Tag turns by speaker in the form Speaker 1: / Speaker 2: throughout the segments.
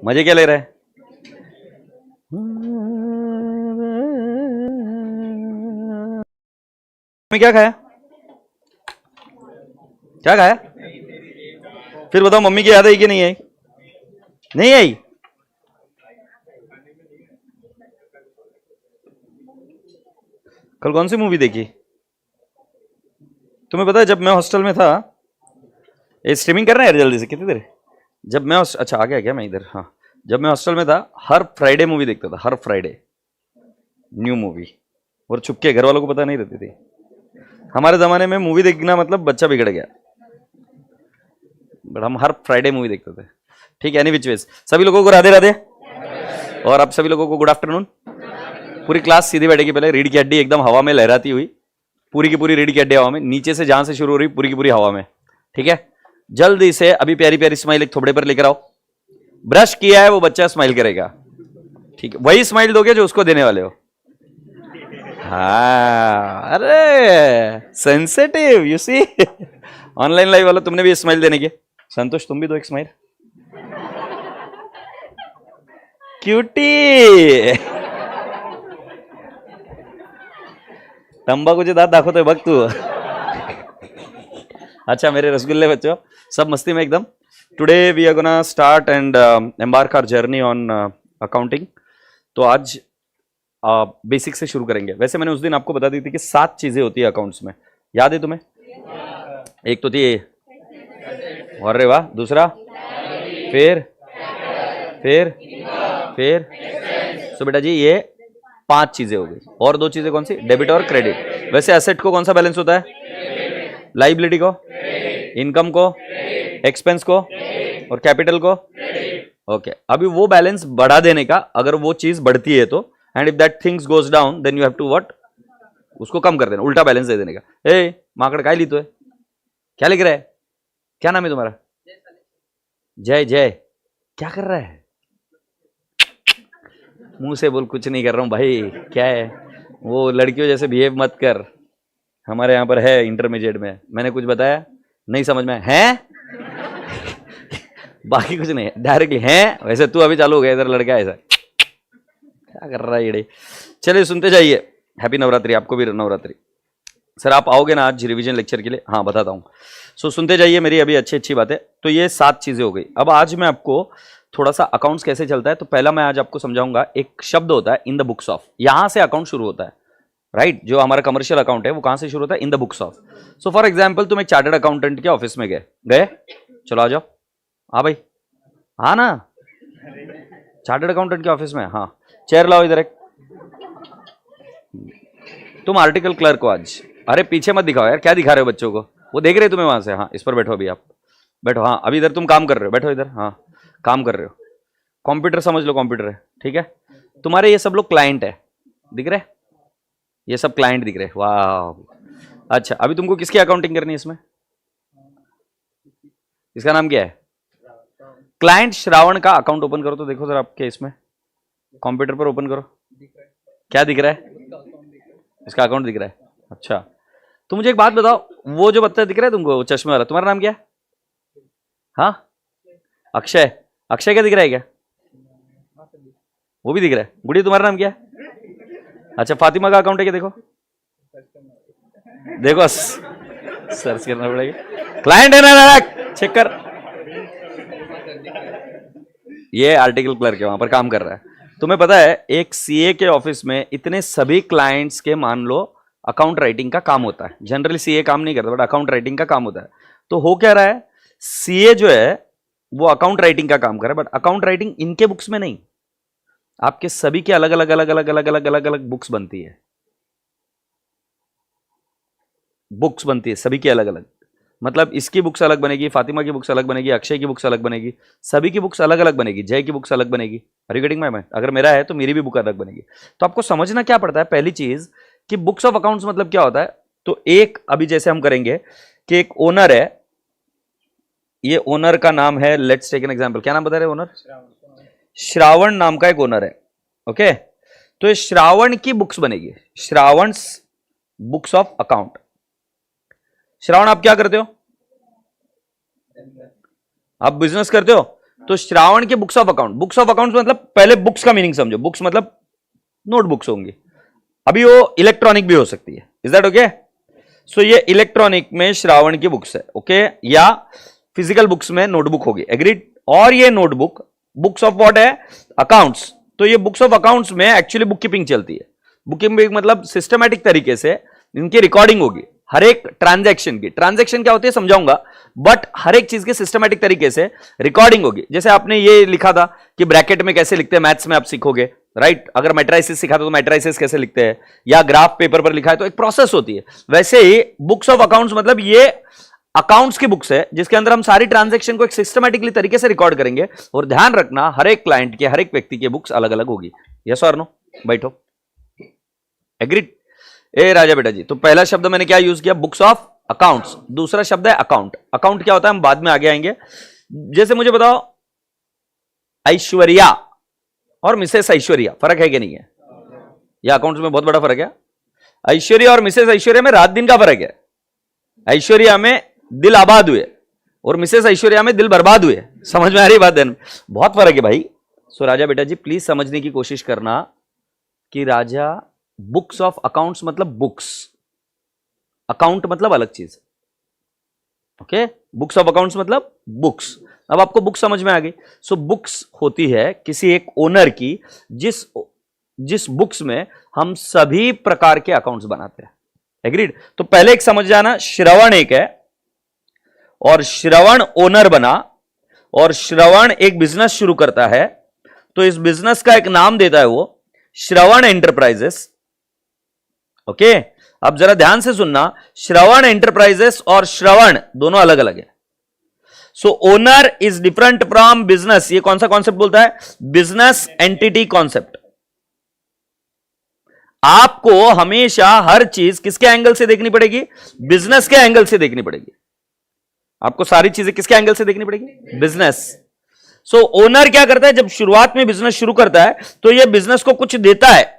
Speaker 1: मजे क्या ले रहे हैं? मैं क्या खाया? क्या खाया? फिर बताओ मम्मी की याद आई कि नहीं आई? नहीं आई? कल कौन सी मूवी देखी? तुम्हें पता है जब मैं हॉस्टल में था, ये स्ट्रीमिंग कर रहे हैं यार जल्दी से, कितनी देर? जब मैं अच्छा आ गया क्या मैं इधर? हाँ, जब मैं हॉस्टल में था हर फ्राइडे मूवी देखता था, हर फ्राइडे न्यू मूवी, और छुपके, घर वालों को पता नहीं रहती थी। हमारे जमाने में मूवी देखना मतलब बच्चा बिगड़ गया, बट हम हर फ्राइडे मूवी देखते थे। ठीक है, एनी विच वेज, सभी लोगों को राधे राधे, और आप सभी लोगों को गुड आफ्टरनून। पूरी क्लास सीधी बैठेगी, पहले रीढ़ की हड्डी एकदम हवा में लहराती हुई, पूरी की पूरी रीढ़ की हड्डी हवा में, नीचे से जहां से शुरू हो रही पूरी की पूरी हवा में। ठीक है, जल्दी से अभी प्यारी प्यारी स्माइल एक थोबड़े पर लेकर आओ। ब्रश किया है वो बच्चा स्माइल करेगा, ठीक है, वही स्माइल दोगे जो उसको देने वाले हो। हाँ, अरे sensitive, you see. Online live वाला तुमने भी स्माइल देने की। संतोष तुम भी दो एक स्माइल। क्यूटी, तंबाखूचे दात दाखवतोय बघ तू। अच्छा मेरे रसगुल्ले बच्चों, सब मस्ती में एकदम। Today we are gonna start and embark our journey on accounting. तो आज बेसिक से शुरू करेंगे। वैसे मैंने उस दिन आपको बता दी थी कि 7 चीजें होती है अकाउंट्स में, याद है तुम्हें? एक तो थी, अरे वाह, दूसरा, फिर फिर सो बेटा जी ये 5 चीजें हो गई, और 2 चीजें कौन सी? डेबिट और क्रेडिट। वैसे एसेट को कौन सा बैलेंस होता है? लाइबिलिटी को, इनकम को, एक्सपेंस को, और कैपिटल को। ओके, अभी वो बैलेंस बढ़ा देने का, अगर वो चीज बढ़ती है तो, and if that things goes down then you have to what, उसको कम कर देना, उल्टा बैलेंस दे देने का। ए माकड़ काय ली तो है, क्या लिख रहा है? क्या नाम है तुम्हारा? जय। जय क्या कर रहा है? मुंह से बोल, कुछ नहीं कर रहा हूं भाई। क्या है वो, लड़कियों जैसे बिहेव मत कर, हमारे यहाँ पर है इंटरमीडिएट में। मैंने कुछ बताया नहीं समझ में है? बाकी कुछ नहीं, डायरेक्टली है। वैसे तू अभी चालू हो गया इधर, लड़का ऐसा क्या कर रहा है ये? चलिए सुनते जाइए। हैप्पी नवरात्रि, आपको भी नवरात्रि। सर आप आओगे ना आज रिवीजन लेक्चर के लिए? हाँ बताता हूँ। सो सुनते जाइए मेरी अभी अच्छी बातें। तो ये 7 चीजें हो गई। अब आज मैं आपको थोड़ा सा अकाउंट्स कैसे चलता है, तो पहला मैं आज आपको समझाऊंगा। एक शब्द होता है इन द बुक्स ऑफ, यहां से अकाउंट शुरू होता है, राइट? जो हमारा कमर्शियल अकाउंट है वो कहां से शुरू होता है? In the books of. So for example तुम एक चार्टर्ड अकाउंटेंट के ऑफिस में गए, चलो आ जाओ। हाँ भाई, हाँ ना, चार्टर्ड अकाउंटेंट के ऑफिस में, हाँ चेयर लाओ इधर एक। तुम आर्टिकल क्लर्क हो आज। अरे पीछे मत दिखाओ यार, क्या दिखा रहे हो बच्चों को? वो देख रहे हो तुम्हें वहां से। हाँ इस पर बैठो, अभी आप बैठो। हाँ अभी इधर तुम काम कर रहे हो, बैठो इधर। हाँ काम कर रहे हो, कंप्यूटर समझ लो, कंप्यूटर है, ठीक है। तुम्हारे ये सब लोग क्लाइंट है, दिख रहे? ये सब क्लाइंट दिख रहे, वाह। अच्छा अभी तुमको किसकी अकाउंटिंग करनी है इसमें? इसका नाम क्या है? क्लाइंट श्रावण का अकाउंट ओपन करो तो देखो सर आपके इसमें, कंप्यूटर पर ओपन करो। क्या दिख रहा है? इसका अकाउंट दिख रहा है। अच्छा तो मुझे एक बात बताओ, वो जो बच्चा दिख रहा है तुमको, वो चश्मे वाला, तुम्हारा नाम क्या है? हाँ अक्षय। अक्षय क्या दिख रहा है क्या? वो भी दिख रहा है। गुड़ी तुम्हारा नाम क्या है? अच्छा फातिमा का अकाउंट है क्या? देखो देखो, सर्च करना पड़ेगा। क्लाइंट है ना, चेक कर। ये आर्टिकल क्लर्क है, वहां पर काम कर रहा है। तुम्हें पता है एक सीए के ऑफिस में इतने सभी क्लाइंट्स के मान लो अकाउंट राइटिंग का काम होता है। जनरली सीए काम नहीं करता, बट अकाउंट राइटिंग का काम होता है। तो हो क्या रहा है, सीए जो है वो अकाउंट राइटिंग का काम कर रहा है, बट अकाउंट राइटिंग इनके बुक्स में नहीं, आपके सभी के अलग अलग अलग अलग अलग अलग अलग अलग बुक्स बनती है। बुक्स बनती है सभी की अलग अलग, मतलब इसकी बुक्स अलग बनेगी, फातिमा की बुक्स अलग बनेगी, अक्षय की बुक्स अलग बनेगी, सभी की बुक्स अलग अलग बनेगी, जय की बुक्स अलग बनेगी। Are you getting my point? अगर मेरा है तो मेरी भी बुक अलग बनेगी। तो आपको समझना क्या पड़ता है, पहली चीज कि बुक्स ऑफ अकाउंट्स मतलब क्या होता है। तो एक अभी जैसे हम करेंगे कि एक ओनर है, ये ओनर का नाम है, लेट्स टेक एन एग्जांपल। क्या नाम बता रहे ओनर? श्रावण नाम का एक ओनर है, ओके। तो ये श्रावण की बुक्स बनेगी, श्रावण's बुक्स ऑफ अकाउंट। श्रावण आप क्या करते हो? आप बिजनेस करते हो, तो श्रावण के बुक्स ऑफ अकाउंट मतलब पहले बुक्स का मीनिंग समझो, बुक्स मतलब नोटबुक्स होंगी, अभी वो इलेक्ट्रॉनिक भी हो सकती है, इज दैट ओके? सो ये इलेक्ट्रॉनिक में श्रावण की बुक्स है, ओके, या फिजिकल बुक्स में नोटबुक होगी, एग्रीड? और ये नोटबुक बुक्स ऑफ व्हाट है? अकाउंट्स। तो ये बुक्स ऑफ अकाउंट्स में एक्चुअली बुक कीपिंग चलती है। बुक कीपिंग मतलब सिस्टमैटिक तरीके से इनकी रिकॉर्डिंग होगी, हर एक ट्रांजैक्शन की। ट्रांजैक्शन क्या होती है समझाऊंगा, बट हर एक चीज के सिस्टमैटिक तरीके से रिकॉर्डिंग होगी। जैसे आपने ये लिखा था कि ब्रैकेट में कैसे लिखते हैं, मैथ्स में आप सीखोगे, राइट? अगर मैट्राइसिस सिखा तो मैट्राइसिस कैसे लिखते हैं, या ग्राफ पेपर पर लिखा है तो एक प्रोसेस होती है। वैसे ही बुक्स ऑफ अकाउंट्स मतलब ये अकाउंट्स की बुक्स है जिसके अंदर हम सारी ट्रांजैक्शन को एक सिस्टमैटिकली तरीके से रिकॉर्ड करेंगे। और ध्यान रखना, हर एक क्लाइंट के, हर एक व्यक्ति की बुक्स अलग अलग होगी। यस और नो? बैठो, एग्रीड? ए राजा बेटा जी, तो पहला शब्द मैंने क्या यूज किया? Books of accounts. दूसरा शब्द है अकाउंट। अकाउंट क्या होता है हम बाद में आगे आएंगे। जैसे मुझे बताओ, ऐश्वर्या और मिसेस ऐश्वर्या, फर्क है कि नहीं है? या अकाउंट्स में बहुत बड़ा फर्क है। ऐश्वर्या और मिसेस ऐश्वर्या में रात दिन का फर्क है। ऐश्वर्या में दिल आबाद हुए और मिसेस ऐश्वर्या में दिल बर्बाद हुए। समझ में आ रही बात है? बहुत फर्क है भाई। सो राजा बेटा जी प्लीज समझने की कोशिश करना कि राजा बुक्स ऑफ अकाउंट्स मतलब बुक्स, अकाउंट मतलब अलग चीज, ओके? बुक्स ऑफ अकाउंट्स मतलब बुक्स। अब आपको बुक समझ में आ गई। सो बुक्स होती है किसी एक ओनर की, जिस बुक्स में हम सभी प्रकार के अकाउंट्स बनाते हैं, एग्रीड? तो पहले एक समझ जाना, श्रवण एक है और श्रवण ओनर बना और श्रवण एक बिजनेस शुरू करता है, तो इस बिजनेस का एक नाम देता है वो श्रवण एंटरप्राइजेस, ओके? अब जरा ध्यान से सुनना, श्रवण एंटरप्राइजेस और श्रवण दोनों अलग अलग है। So owner is different from business. ये कौन सा कॉन्सेप्ट बोलता है? Business entity concept. आपको हमेशा हर चीज किसके एंगल से देखनी पड़ेगी? बिजनेस के एंगल से देखनी पड़ेगी। आपको सारी चीजें किसके एंगल से देखनी पड़ेगी? बिजनेस। सो ओनर क्या करता है? जब शुरुआत में बिजनेस शुरू करता है तो यह बिजनेस को कुछ देता है।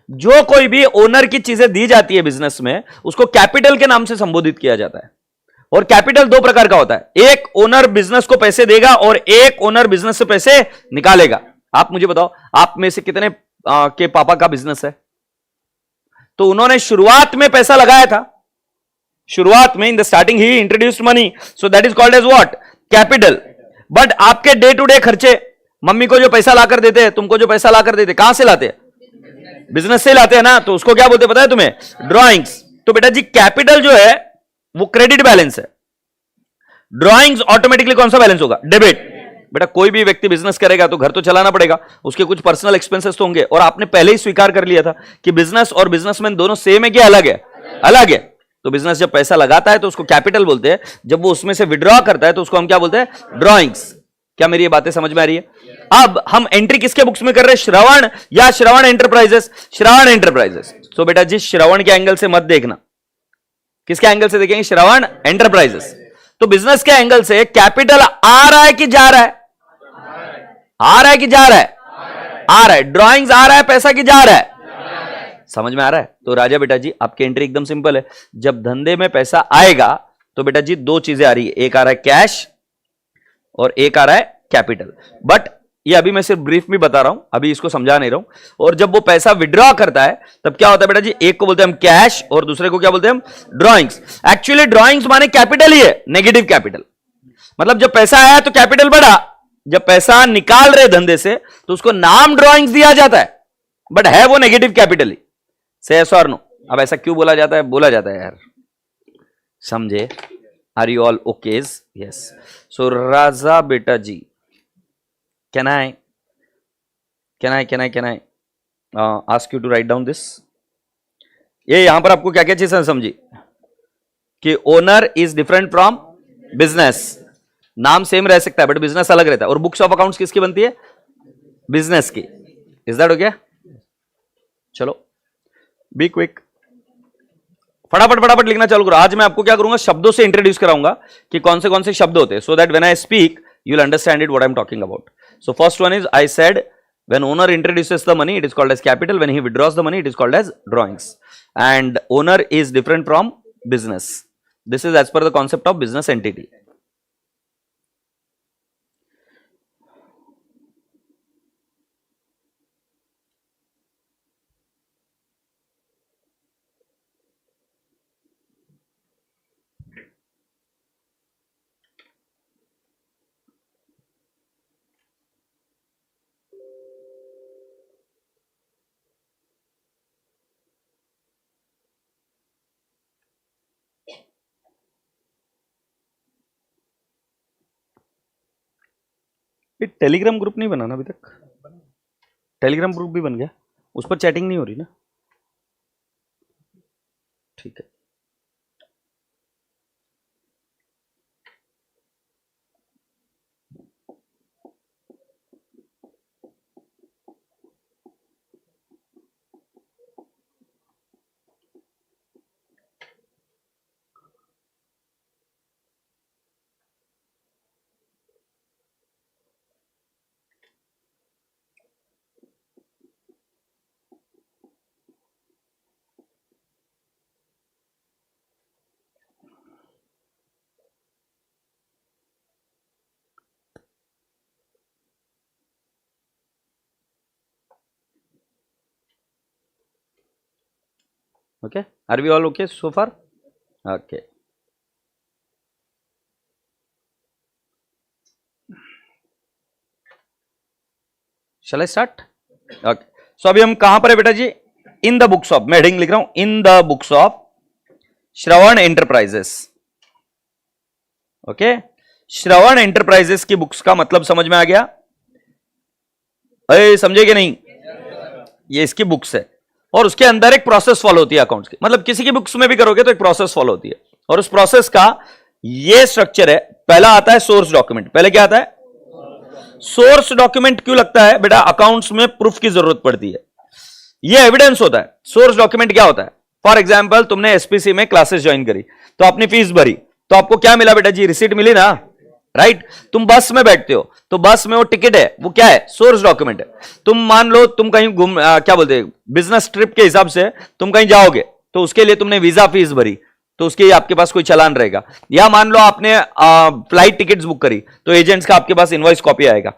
Speaker 1: जो कोई भी ओनर की चीजें दी जाती है बिजनेस में, उसको कैपिटल के नाम से संबोधित किया जाता है। और कैपिटल दो प्रकार का होता है, एक ओनर बिजनेस को पैसे देगा और एक ओनर बिजनेस से पैसे निकालेगा। आप मुझे बताओ, आप में से कितने के पापा का बिजनेस है? तो उन्होंने शुरुआत में पैसा लगाया था, शुरुआत में इन द स्टार्टिंग ही introduced money, so that is called as what? Capital. But आपके डे टू डे खर्चे, मम्मी को जो पैसा लाकर देते हैं, तुमको जो पैसा लाकर देते, कहां से लाते हैं? बिजनेस से लाते हैं ना, तो उसको क्या बोलते हैं पता है तुम्हें? ड्रॉइंग्स। तो बेटा जी कैपिटल जो है वो क्रेडिट बैलेंस है, ड्रॉइंग्स ऑटोमेटिकली कौन सा बैलेंस होगा? डेबिट। बेटा कोई भी व्यक्ति बिजनेस करेगा तो घर तो चलाना पड़ेगा, उसके कुछ पर्सनल एक्सपेंसेस तो होंगे, और आपने पहले ही स्वीकार कर लिया था कि बिजनेस और बिजनेसमैन दोनों सेम है कि अलग है? अलग है। तो बिजनेस जब पैसा लगाता है तो उसको कैपिटल बोलते हैं, जब वो उसमें से विड्रॉ करता है तो उसको हम क्या बोलते हैं? ड्रॉइंग्स। क्या मेरी ये बातें समझ में आ रही है? अब हम एंट्री किसके बुक्स में कर रहे हैं? श्रवण या श्रवण एंटरप्राइजेस? श्रवण एंटरप्राइजेस। तो बेटा जी श्रवण के एंगल से मत देखना, किसके एंगल से देखेंगे? श्रवण एंटरप्राइजेस। तो बिजनेस के एंगल से कैपिटल आ रहा है कि जा रहा है? आ रहा है कि जा रहा है? आ रहा है। ड्रॉइंग्स आ रहा है, पैसा कि जा रहा है? समझ में आ रहा है? तो राजा बेटा जी आपकी एंट्री एकदम सिंपल है। जब धंधे में पैसा आएगा तो बेटा जी दो चीजें आ रही है, एक आ रहा है कैश और एक आ रहा है कैपिटल। बट ये अभी मैं सिर्फ ब्रीफ में बता रहा हूं, अभी इसको समझा नहीं रहा हूं। और जब वो पैसा विड्रॉ करता है तब क्या होता है बेटा जी? एक को बोलते हैं हम कैश और दूसरे को क्या बोलते हैं हम? ड्रॉइंग्स। एक्चुअली ड्रॉइंग्स माने कैपिटल ही है, नेगेटिव कैपिटल। मतलब जब पैसा आया तो कैपिटल बढ़ा, जब पैसा निकाल रहे धंधे से तो उसको नाम ड्रॉइंग्स दिया जाता है, बट है वो नेगेटिव कैपिटल ही। से यस और नो? अब ऐसा क्यों बोला जाता है? बोला जाता है यार, समझे? Are you all okays? Yes. So राजा बेटा जी, can I ask you to write down this? ये यहां पर आपको क्या क्या चीजें समझी कि owner is different from business. नाम सेम रह सकता है बट बिजनेस अलग रहता है। और बुक्स ऑफ अकाउंट्स किसकी बनती है? बिजनेस की। Is that okay? चलो बी क्विक, फटाफट लिखना चालू करो। आज मैं आपको क्या करूंगा? शब्दों से इंट्रोड्यूस कराऊंगा कि कौन से शब्द होते हैं, so that when I speak you will understand it what I am talking about. So first one is, I said when owner introduces the money it is called as capital, when he withdraws the money it is called as drawings, and owner is different from business. This is as per the concept of business entity. ये Telegram group नहीं बना ना अभी तक? Telegram group भी बन गया, उस पर चैटिंग नहीं हो रही ना? ठीक है। Okay, are we all okay so far? Okay. Shall I start? Okay. So अभी हम कहां पर है बेटा जी? इन द बुक्स ऑफ, मैं हेडिंग लिख रहा हूं, in the books of Shravan enterprises. Okay, Shravan enterprises की बुक्स का मतलब समझ में आ गया? अरे समझे कि नहीं? ये इसकी बुक्स है और उसके अंदर एक प्रोसेस फॉलो होती है अकाउंट्स की. मतलब किसी की बुक्स में भी करोगे तो एक प्रोसेस फॉलो होती है और उस प्रोसेस का ये स्ट्रक्चर है. पहला आता है सोर्स डॉक्यूमेंट. पहले क्या आता है? Source document. क्यों लगता है बेटा? अकाउंट्स में प्रूफ की जरूरत पड़ती है, ये एविडेंस होता है. सोर्स डॉक्यूमेंट क्या होता है? फॉर एग्जाम्पल तुमने एसपीसी में क्लासेस ज्वाइन करी तो अपनी फीस भरी, तो आपको क्या मिला बेटा जी? रिसीट मिली ना, राइट? तुम बस में बैठते हो तो बस में वो टिकट है, वो क्या है? सोर्स डॉक्यूमेंट है. तुम मान लो तुम कहीं क्या बोलते हैं, बिजनेस ट्रिप के हिसाब से तुम कहीं जाओगे तो उसके लिए तुमने वीजा फीस भरी तो उसके लिए आपके पास कोई चालान रहेगा. या मान लो आपने फ्लाइट टिकट्स बुक करी तो एजेंट्स का आपके पास इनवॉइस कॉपी आएगा.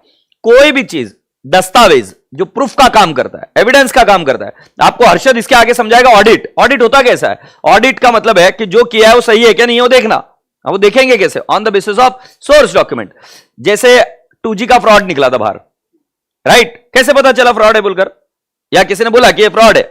Speaker 1: कोई भी चीज, दस्तावेज जो प्रूफ का काम करता है, एविडेंस का काम करता है. आपको हर्षद इसके आगे समझाएगा. ऑडिट. ऑडिट होता कैसा है? ऑडिट का मतलब है कि जो किया है वो सही है क्या नहीं है वो देखना. अब वो देखेंगे कैसे? On the basis of source document. जैसे 2G का फ्रॉड निकला था बाहर, राइट? कैसे पता चला फ्रॉड है बोलकर? या किसी ने बोला कि ये फ्रॉड है,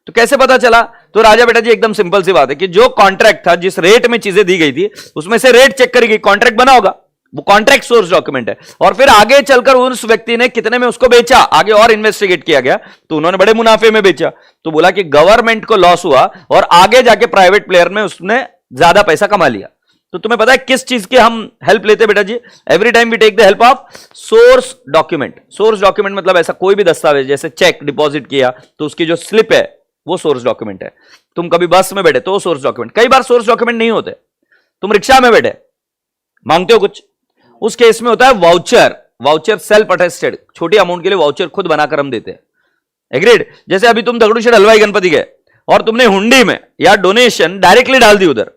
Speaker 1: तो कैसे पता चला? तो राजा बेटा जी एकदम सिंपल सी बात है कि जो कॉन्ट्रैक्ट था, जिस रेट में चीजें दी गई थी, उसमें से रेट चेक करी गई, कॉन्ट्रैक्ट बना होगा, वो कॉन्ट्रैक्ट सोर्स डॉक्यूमेंट है. और फिर आगे चलकर उस व्यक्ति ने कितने में उसको बेचा, आगे और इन्वेस्टिगेट किया गया तो उन्होंने बड़े मुनाफे में बेचा. तो बोला कि गवर्नमेंट को लॉस हुआ और आगे जाके प्राइवेट प्लेयर में उसने ज्यादा पैसा कमा लिया. तो तुम्हें पता है किस चीज की हम हेल्प लेते हैं बेटा जी? Every time we take the help of source document. Source document मतलब ऐसा कोई भी दस्तावेज, जैसे चेक डिपॉजिट किया तो उसकी जो स्लिप है वो सोर्स डॉक्यूमेंट है. तुम कभी बस में बैठे तो सोर्स डॉक्यूमेंट. कई बार सोर्स डॉक्यूमेंट नहीं होते. तुम रिक्शा में बैठे, मांगते हो कुछ, उस केस में होता है वाउचर. वाउचर सेल्फ अटेस्टेड, छोटी अमाउंट के लिए वाउचर खुद बनाकर हम देते हैं. एग्रीड? जैसे अभी तुम दगड़ूशेठ हलवाई गणपति गए और तुमने हुंडी में या डोनेशन डायरेक्टली डाल दी उधर,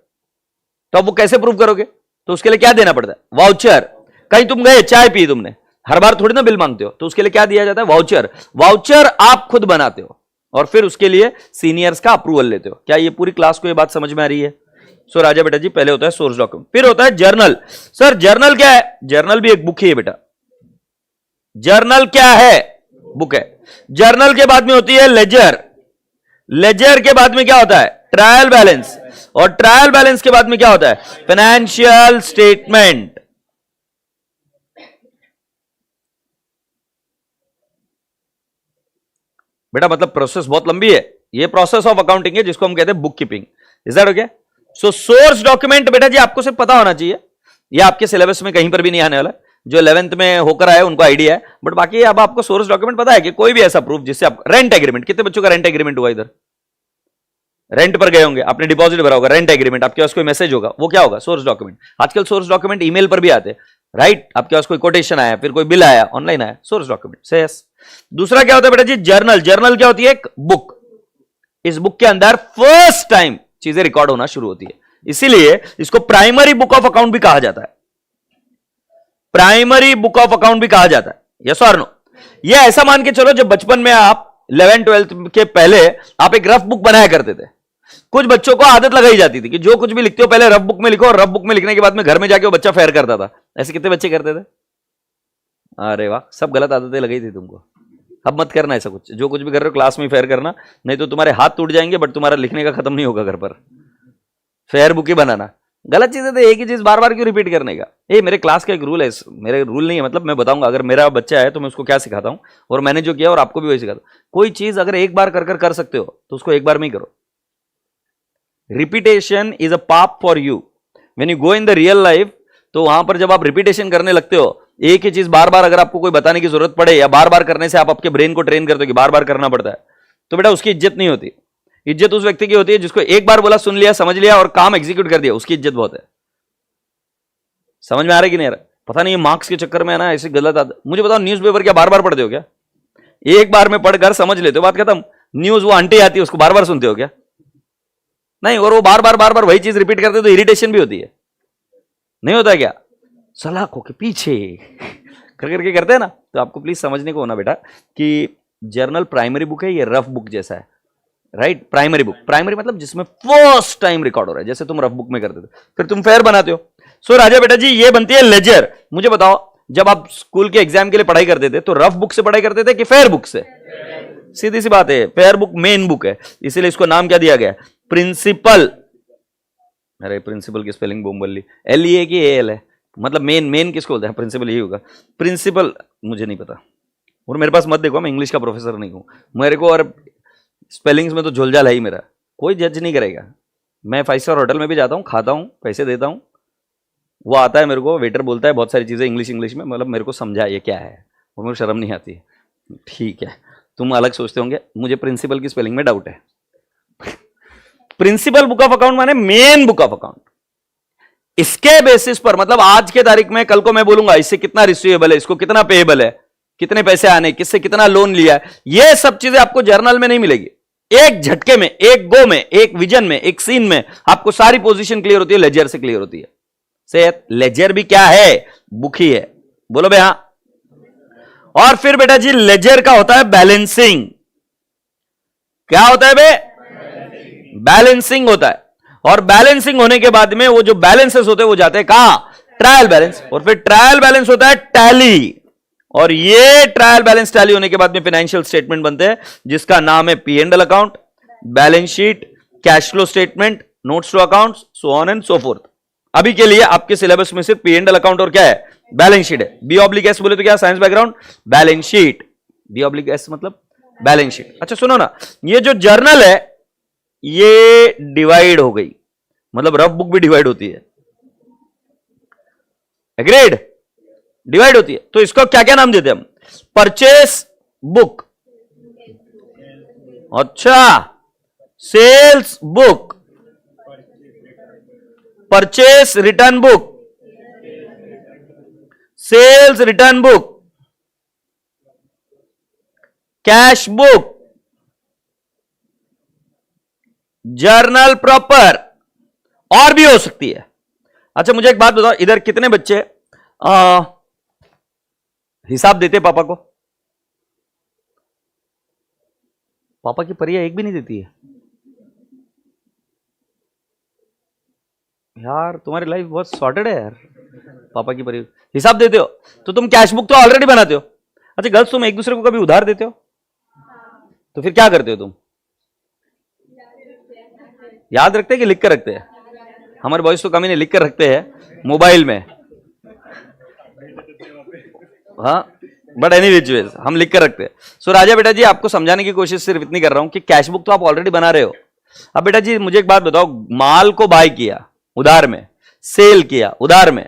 Speaker 1: तो अब वो कैसे प्रूव करोगे? तो उसके लिए क्या देना पड़ता है? वाउचर. कहीं तुम गए, चाय पी तुमने, हर बार थोड़ी ना बिल मांगते हो, तो उसके लिए क्या दिया जाता है? वाउचर. वाउचर आप खुद बनाते हो और फिर उसके लिए सीनियर्स का अप्रूवल लेते हो. क्या ये पूरी क्लास को ये बात समझ में आ रही है? सो राजा बेटा जी, पहले होता है सोर्स डॉक्यूमेंट, फिर होता है जर्नल. सर जर्नल क्या है? जर्नल भी एक बुक ही है बेटा. जर्नल क्या है? बुक है. जर्नल के बाद में होती है लेजर. लेजर के बाद में क्या होता है? Trial balance. और ट्रायल बैलेंस के बाद में क्या होता है? Financial statement. बेटा मतलब प्रोसेस बहुत लंबी है. ये प्रोसेस ऑफ अकाउंटिंग है जिसको हम कहते हैं book keeping. Is that okay? So source document बेटा जी आपको सिर्फ पता होना चाहिए. ये आपके सिलेबस में कहीं पर भी नहीं आने वाला. जो 11th में होकर आए उनको आइडिया है, बट बाकी अब आपको सोर्स डॉक्यूमेंट पता है कि कोई भी ऐसा प्रूफ जिससे आप, रेंट एग्रीमेंट, कितने बच्चों का रेंट एग्रीमेंट हुआ इधर? रेंट पर गए होंगे, आपने डिपॉजिट भरा होगा, रेंट एग्रीमेंट, आपके पास कोई मैसेज होगा, वो क्या होगा? Source document. आजकल सोर्स डॉक्यूमेंट ईमेल पर भी आते हैं, राइट? आपके पास कोई कोटेशन आया, फिर कोई बिल आया, ऑनलाइन आया, सोर्स डॉक्यूमेंट से. दूसरा क्या होता है बेटा जी? जर्नल. जर्नल क्या होती है? एक बुक. इस बुक के अंदर फर्स्ट टाइम चीजें रिकॉर्ड होना शुरू होती है, इसीलिए इसको प्राइमरी बुक ऑफ अकाउंट भी कहा जाता है. प्राइमरी बुक ऑफ अकाउंट भी कहा जाता है. यस और नो? ये ऐसा मान के चलो, जब बचपन में आप 11th-12th के पहले आप एक रफ बुक बनाया करते थे. कुछ बच्चों को आदत लगाई जाती थी कि जो कुछ भी लिखते हो पहले रफ बुक में लिखो, और रफ बुक में लिखने के बाद में घर में जाके वो बच्चा फेयर करता था. ऐसे कितने बच्चे करते थे? अरे वाह, सब गलत आदतें लगाई थी तुमको. अब मत करना ऐसा कुछ. जो कुछ भी कर रहे हो क्लास में फेयर करना, नहीं तो तुम्हारे हाथ टूट जाएंगे, बट तुम्हारा लिखने का खत्म नहीं होगा घर पर. फेयर बुक ही बनाना. गलत चीज है तो एक ही चीज बार बार क्यों रिपीट करने का? ये मेरे क्लास का एक रूल है, मेरे रूल नहीं है, मतलब मैं बताऊंगा, अगर मेरा बच्चा है तो मैं उसको क्या सिखाता हूं, और मैंने जो किया और आपको भी वही सिखाता हूं। कोई चीज अगर एक बार कर सकते हो तो उसको एक बार में ही करो। रिपीटेशन इज अ पाप for you when you go in the real life. तो वहां पर जब आप रिपीटेशन करने लगते हो, एक ही चीज बार बार अगर आपको कोई बताने की जरूरत पड़े, या बार बार करने से आप आपके ब्रेन को ट्रेन करते हो कि बार बार करना पड़ता है, तो बेटा उसकी इज्जत नहीं होती। इज्जत उस व्यक्ति की होती है जिसको एक बार बोला, सुन लिया, समझ लिया और काम एग्जीक्यूट कर दिया, उसकी इज्जत बहुत है। समझ में आ रहा है कि नहीं आ रहा? पता नहीं मार्क्स के चक्कर में है ना ऐसी गलत आदत। मुझे बताओ, न्यूज़पेपर क्या बार बार पढ़ते हो क्या? एक बार में पढ़कर समझ लेते हो, बात खत्म। न्यूज वो आंटी आती है उसको बार बार सुनते हो क्या? नहीं। और वो बार बार वही चीज रिपीट करते तो इरिटेशन भी होती है, नहीं होता क्या? सलाखों के पीछे करके करते हैं ना। तो आपको प्लीज समझने को होना बेटा कि जर्नल प्राइमरी बुक है, ये रफ बुक जैसा है, राइट? प्राइमरी बुक, प्राइमरी मतलब जिसमें फर्स्ट टाइम रिकॉर्ड हो रहा है, जैसे तुम रफ बुक में करते थे, फिर तुम फेयर बनाते हो। सो राजा बेटा जी, ये बनती है लेजर। मुझे बताओ, जब आप स्कूल के एग्जाम के लिए पढ़ाई करते थे तो रफ बुक से पढ़ाई करते थे कि फेयर बुक से? सीधी सी बात है, फेयर बुक मेन बुक है, इसीलिए इसको नाम क्या दिया गया? प्रिंसिपल। अरे प्रिंसिपल की स्पेलिंग बोम्बल्ली, LEA की AL है, मतलब मेन। मेन किसको बोलते हैं? प्रिंसिपल यही होगा। प्रिंसिपल मुझे नहीं पता, और मेरे पास मत देखो, मैं इंग्लिश का प्रोफेसर नहीं हूं मेरे को, और स्पेलिंग्स में तो झोलझाल है ही मेरा, कोई जज नहीं करेगा। मैं 5 स्टार होटल में भी जाता हूँ, खाता हूँ, पैसे देता हूँ, वो आता है मेरे को, वेटर बोलता है बहुत सारी चीज़ें इंग्लिश में, मतलब मेरे को समझा ये क्या है, और मेरे को शर्म नहीं आती। ठीक है, तुम अलग सोचते होंगे, मुझे प्रिंसिपल की स्पेलिंग में डाउट है। प्रिंसिपल बुक ऑफ अकाउंट माने मेन बुक ऑफ अकाउंट। इसके बेसिस पर, मतलब आज के तारीख में, कल को मैं बोलूंगा इससे कितना रिसीवेबल है, इसको कितना पेएबल है, कितने पैसे आने, किससे कितना लोन लिया है, ये सब चीजें आपको जर्नल में नहीं मिलेगी। एक झटके में, एक गो में, एक विजन में, एक सीन में आपको सारी पोजीशन क्लियर होती है, लेजर से क्लियर होती है। से लेजर भी क्या है? बुक ही है। बोलो भैया। और फिर बेटा जी लेजर का होता है बैलेंसिंग। क्या होता है बे? बैलेंसिंग होता है। और बैलेंसिंग होने के बाद में वो जो बैलेंसेस होते हैं वो जाते हैं कहां? Trial balance. और फिर ट्रायल बैलेंस होता है टैली, और ये ट्रायल बैलेंस टैली होने के बाद में फाइनेंशियल स्टेटमेंट बनते हैं, जिसका नाम है P&L account, balance sheet, cash flow statement, notes to accounts, so on and so forth. अभी के लिए आपके सिलेबस में सिर्फ P&L अकाउंट और क्या है? बैलेंस शीट है। B/S बोले तो क्या? Science background, balance sheet. B/S मतलब बैलेंस शीट। अच्छा सुनो ना, ये जो जर्नल है ये डिवाइड हो गई, मतलब रफ बुक भी डिवाइड होती है, एग्रीड? डिवाइड होती है, तो इसको क्या क्या नाम देते हैं हम? परचेस बुक, अच्छा, sales book, purchase return book, sales return book, cash book, journal proper, और भी हो सकती है। अच्छा मुझे एक बात बताओ, इधर कितने बच्चे हिसाब देते पापा को? पापा की परिया एक भी नहीं देती है यार, तुम्हारी लाइफ बहुत सॉर्टेड है यार। पापा की परिया हिसाब देते हो तो तुम कैश बुक तो ऑलरेडी बनाते हो। अच्छा गर्ल्स, तुम एक दूसरे को कभी उधार देते हो? तो फिर क्या करते हो तुम? याद रखते हैं कि लिख कर रखते हैं? हमारे बॉयज तो कमी नहीं, लिख कर रखते हैं मोबाइल में, हाँ, बट एनी विच वेज हम लिख कर रखते हैं। सो राजा बेटा जी, आपको समझाने की कोशिश सिर्फ इतनी कर रहा हूं कि कैश बुक तो आप ऑलरेडी बना रहे हो। अब बेटा जी मुझे एक बात बताओ, माल को बाय किया उधार में, सेल किया उधार में,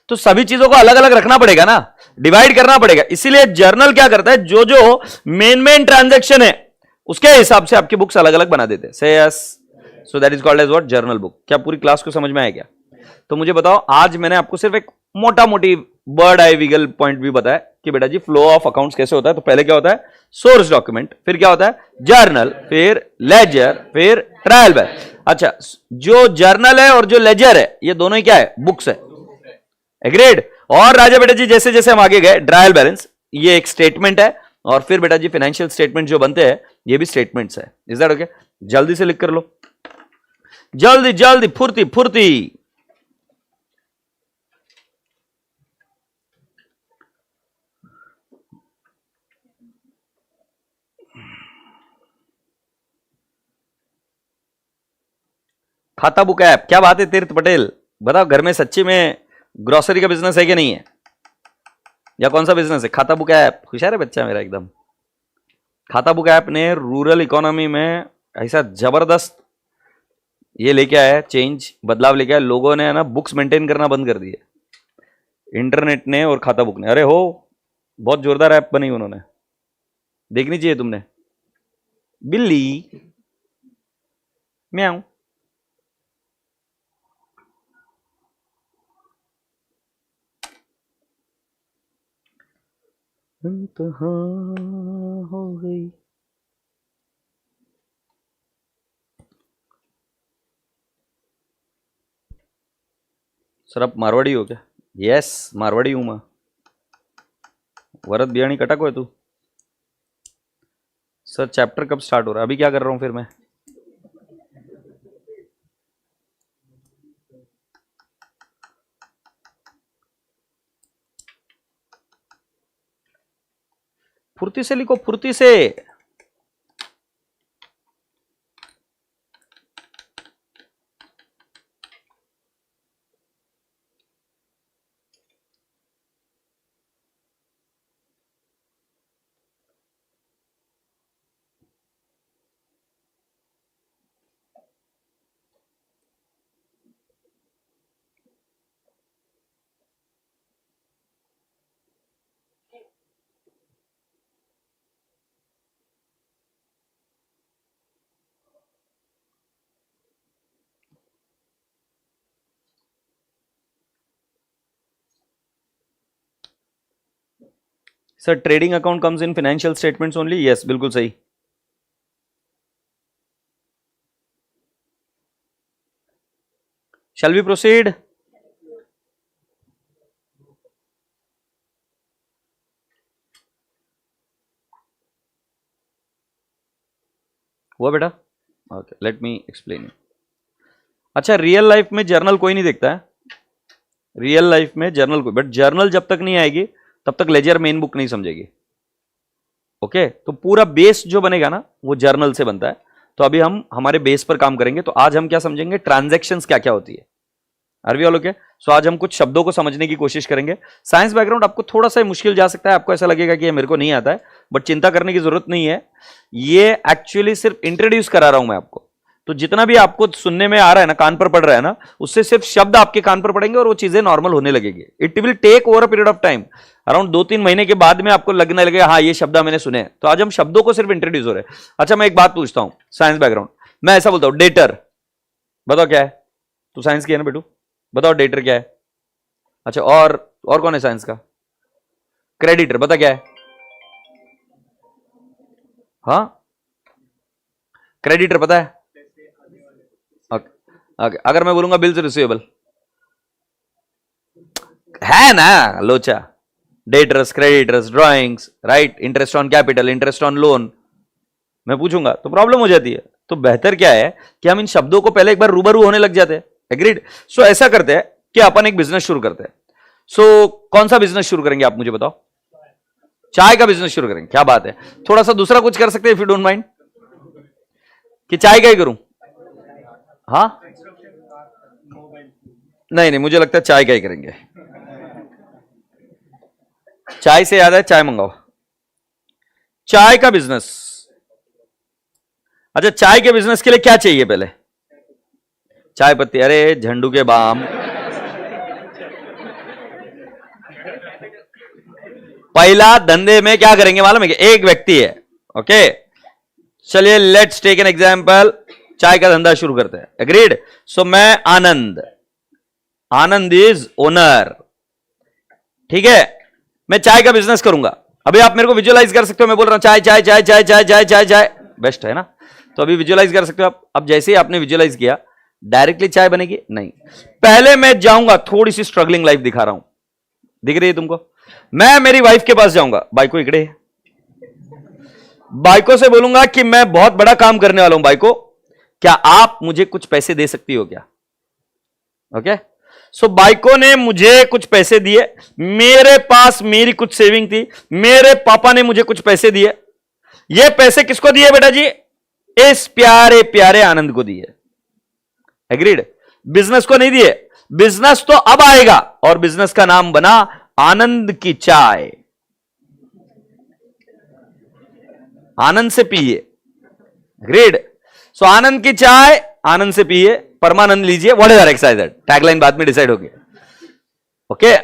Speaker 1: तो सभी चीजों को अलग अलग रखना पड़ेगा ना, डिवाइड करना पड़ेगा। इसीलिए जर्नल क्या करता है, जो जो मेन ट्रांजेक्शन है उसके हिसाब से आपकी बुक्स अलग अलग बना देते हैं। से yes, so that is called as what? Journal book. क्या पूरी क्लास को समझ में आया क्या? तो मुझे बताओ, आज मैंने आपको सिर्फ एक मोटा मोटी बर्ड आई विगल पॉइंट भी बताया कि बेटा जी फ्लो ऑफ अकाउंट्स कैसे होता है। तो पहले क्या होता है? सोर्स डॉक्यूमेंट, फिर क्या होता है? जर्नल, फिर लेजर, फिर ट्रायल बैलेंस। अच्छा, जो जर्नल है और जो लेजर है ये दोनों ही क्या है? बुक्स है, एग्रीड? और राजा बेटा जी जैसे जैसे हम आगे गए, ट्रायल बैलेंस ये एक स्टेटमेंट है, और फिर बेटा जी फाइनेंशियल स्टेटमेंट जो बनते हैं ये भी स्टेटमेंट्स है। Is that okay? जल्दी से लिख कर लो, जल्दी जल्दी, फुर्ती फुर्ती। खाता बुक ऐप, क्या बात है तीर्थ पटेल, बताओ घर में सच्ची में ग्रोसरी का बिजनेस है कि नहीं है, या कौन सा बिजनेस है? खाता बुक ऐप, होशियार है बच्चा मेरा एकदम। खाता बुक ऐप ने रूरल इकोनॉमी में ऐसा जबरदस्त ये लेके आया है, चेंज, बदलाव लेके आया। लोगों ने है ना बुक्स मेंटेन करना बंद कर दिए, इंटरनेट ने और खाता बुक ने। अरे हो, बहुत जोरदार ऐप बनी उन्होंने, देखनी चाहिए तुमने। बिल्ली म्याऊं। इंतहा हो गई। सर आप मारवाड़ी हो क्या? यस मारवाड़ी हूं मैं। वरद बियाणी कटक हो तू? सर चैप्टर कब स्टार्ट हो रहा है? अभी क्या कर रहा हूं फिर मैं? फुर्ती से लिखो, फुर्ती से। Sir trading account comes in financial statements only? Yes बिल्कुल सही। Shall we proceed? हुआ बेटा? Okay let me explain. अच्छा रियल लाइफ में जर्नल कोई नहीं देखता है, रियल लाइफ में जर्नल कोई, बट जर्नल जब तक नहीं आएगी तब तक लेजर मेन बुक नहीं समझेगी। ओके तो पूरा बेस जो बनेगा ना वो जर्नल से बनता है। तो अभी हम हमारे बेस पर काम करेंगे। तो आज हम क्या समझेंगे, ट्रांजैक्शंस क्या क्या होती है। Are we all okay? So आज हम कुछ शब्दों को समझने की कोशिश करेंगे। साइंस बैकग्राउंड आपको थोड़ा सा मुश्किल जा सकता है, आपको ऐसा लगेगा कि ये मेरे को नहीं आता है, बट चिंता करने की जरूरत नहीं है। ये एक्चुअली सिर्फ इंट्रोड्यूस करा रहा हूं मैं आपको। तो जितना भी आपको सुनने में आ रहा है ना, कान पर पड़ रहा है ना, उससे सिर्फ शब्द आपके कान पर पड़ेंगे और वो चीजें नॉर्मल होने लगेगी। It will take over a period of time, around 2-3 महीने के बाद में आपको लगने लगेगा हाँ ये शब्द मैंने सुने। तो आज हम शब्दों को सिर्फ इंट्रोड्यूस हो रहे हैं। अच्छा मैं एक बात पूछता हूं, साइंस बैकग्राउंड, मैं ऐसा बोलता हूं डेटर, बताओ क्या है? तू साइंस की है ना बेटू, बताओ डेटर क्या है? अच्छा और कौन है साइंस का? क्रेडिटर, बता क्या है? हाँ क्रेडिटर पता है? ओके अगर मैं बोलूंगा बिल्स रिसीवेबल है ना, लोचा। Debtors, creditors, drawings, right, interest on capital, interest on loan, मैं पूछूंगा तो प्रॉब्लम हो जाती है। तो बेहतर क्या है कि हम इन शब्दों को पहले एक बार रूबरू होने लग जाते हैं। एग्रीड? सो ऐसा करते हैं कि अपन एक बिजनेस शुरू करते हैं। सो कौन सा बिजनेस शुरू करेंगे आप मुझे बताओ? चाय का बिजनेस शुरू करेंगे, क्या बात है। थोड़ा सा दूसरा कुछ कर सकते हैं इफ यू डोंट माइंड, कि चाय का ही करूं? हाँ नहीं नहीं, मुझे लगता है चाय का ही करेंगे। चाय से याद है, चाय मंगाओ, चाय का बिजनेस। अच्छा चाय के बिजनेस के लिए क्या चाहिए पहले? चाय पत्ती, अरे झंडू के बाम। पहला धंधे में क्या करेंगे मालूम है? कि एक व्यक्ति है, ओके चलिए लेट्स टेक एन एग्जांपल, चाय का धंधा शुरू करते हैं। एग्रीड? सो मैं आनंद, आनंद इज ओनर, ठीक है, मैं चाय का बिजनेस करूंगा। अभी आप मेरे को विजुअलाइज कर सकते हो, मैं बोल रहा हूं चाय चाय चाय चाय चाय चाय चाय चाय, बेस्ट है ना? तो अभी विजुअलाइज कर सकते हो आप। अब जैसे ही आपने विजुअलाइज किया, डायरेक्टली चाय बनेगी? नहीं, पहले मैं जाऊंगा, थोड़ी सी स्ट्रगलिंग लाइफ दिखा रहा हूं, दिख रही है तुमको? मैं मेरी वाइफ के पास जाऊंगा, बाइको इकड़े, बाइको से बोलूंगा कि मैं बहुत बड़ा काम करने वाला हूं, बाइको क्या आप मुझे कुछ पैसे दे सकती हो क्या? ओके सो बाइको ने मुझे कुछ पैसे दिए, मेरे पास मेरी कुछ सेविंग थी, मेरे पापा ने मुझे कुछ पैसे दिए। ये पैसे किसको दिए बेटा जी? इस प्यारे प्यारे आनंद को दिए। एग्रीड? बिजनेस को नहीं दिए, बिजनेस तो अब आएगा और बिजनेस का नाम बना आनंद की चाय। आनंद से पिए, ग्रेड। सो आनंद की चाय आनंद से पिए, परमानंद लीजिए, व्हाट इज एक्साइटेड, टैगलाइन बाद में डिसाइड होगी। ओके,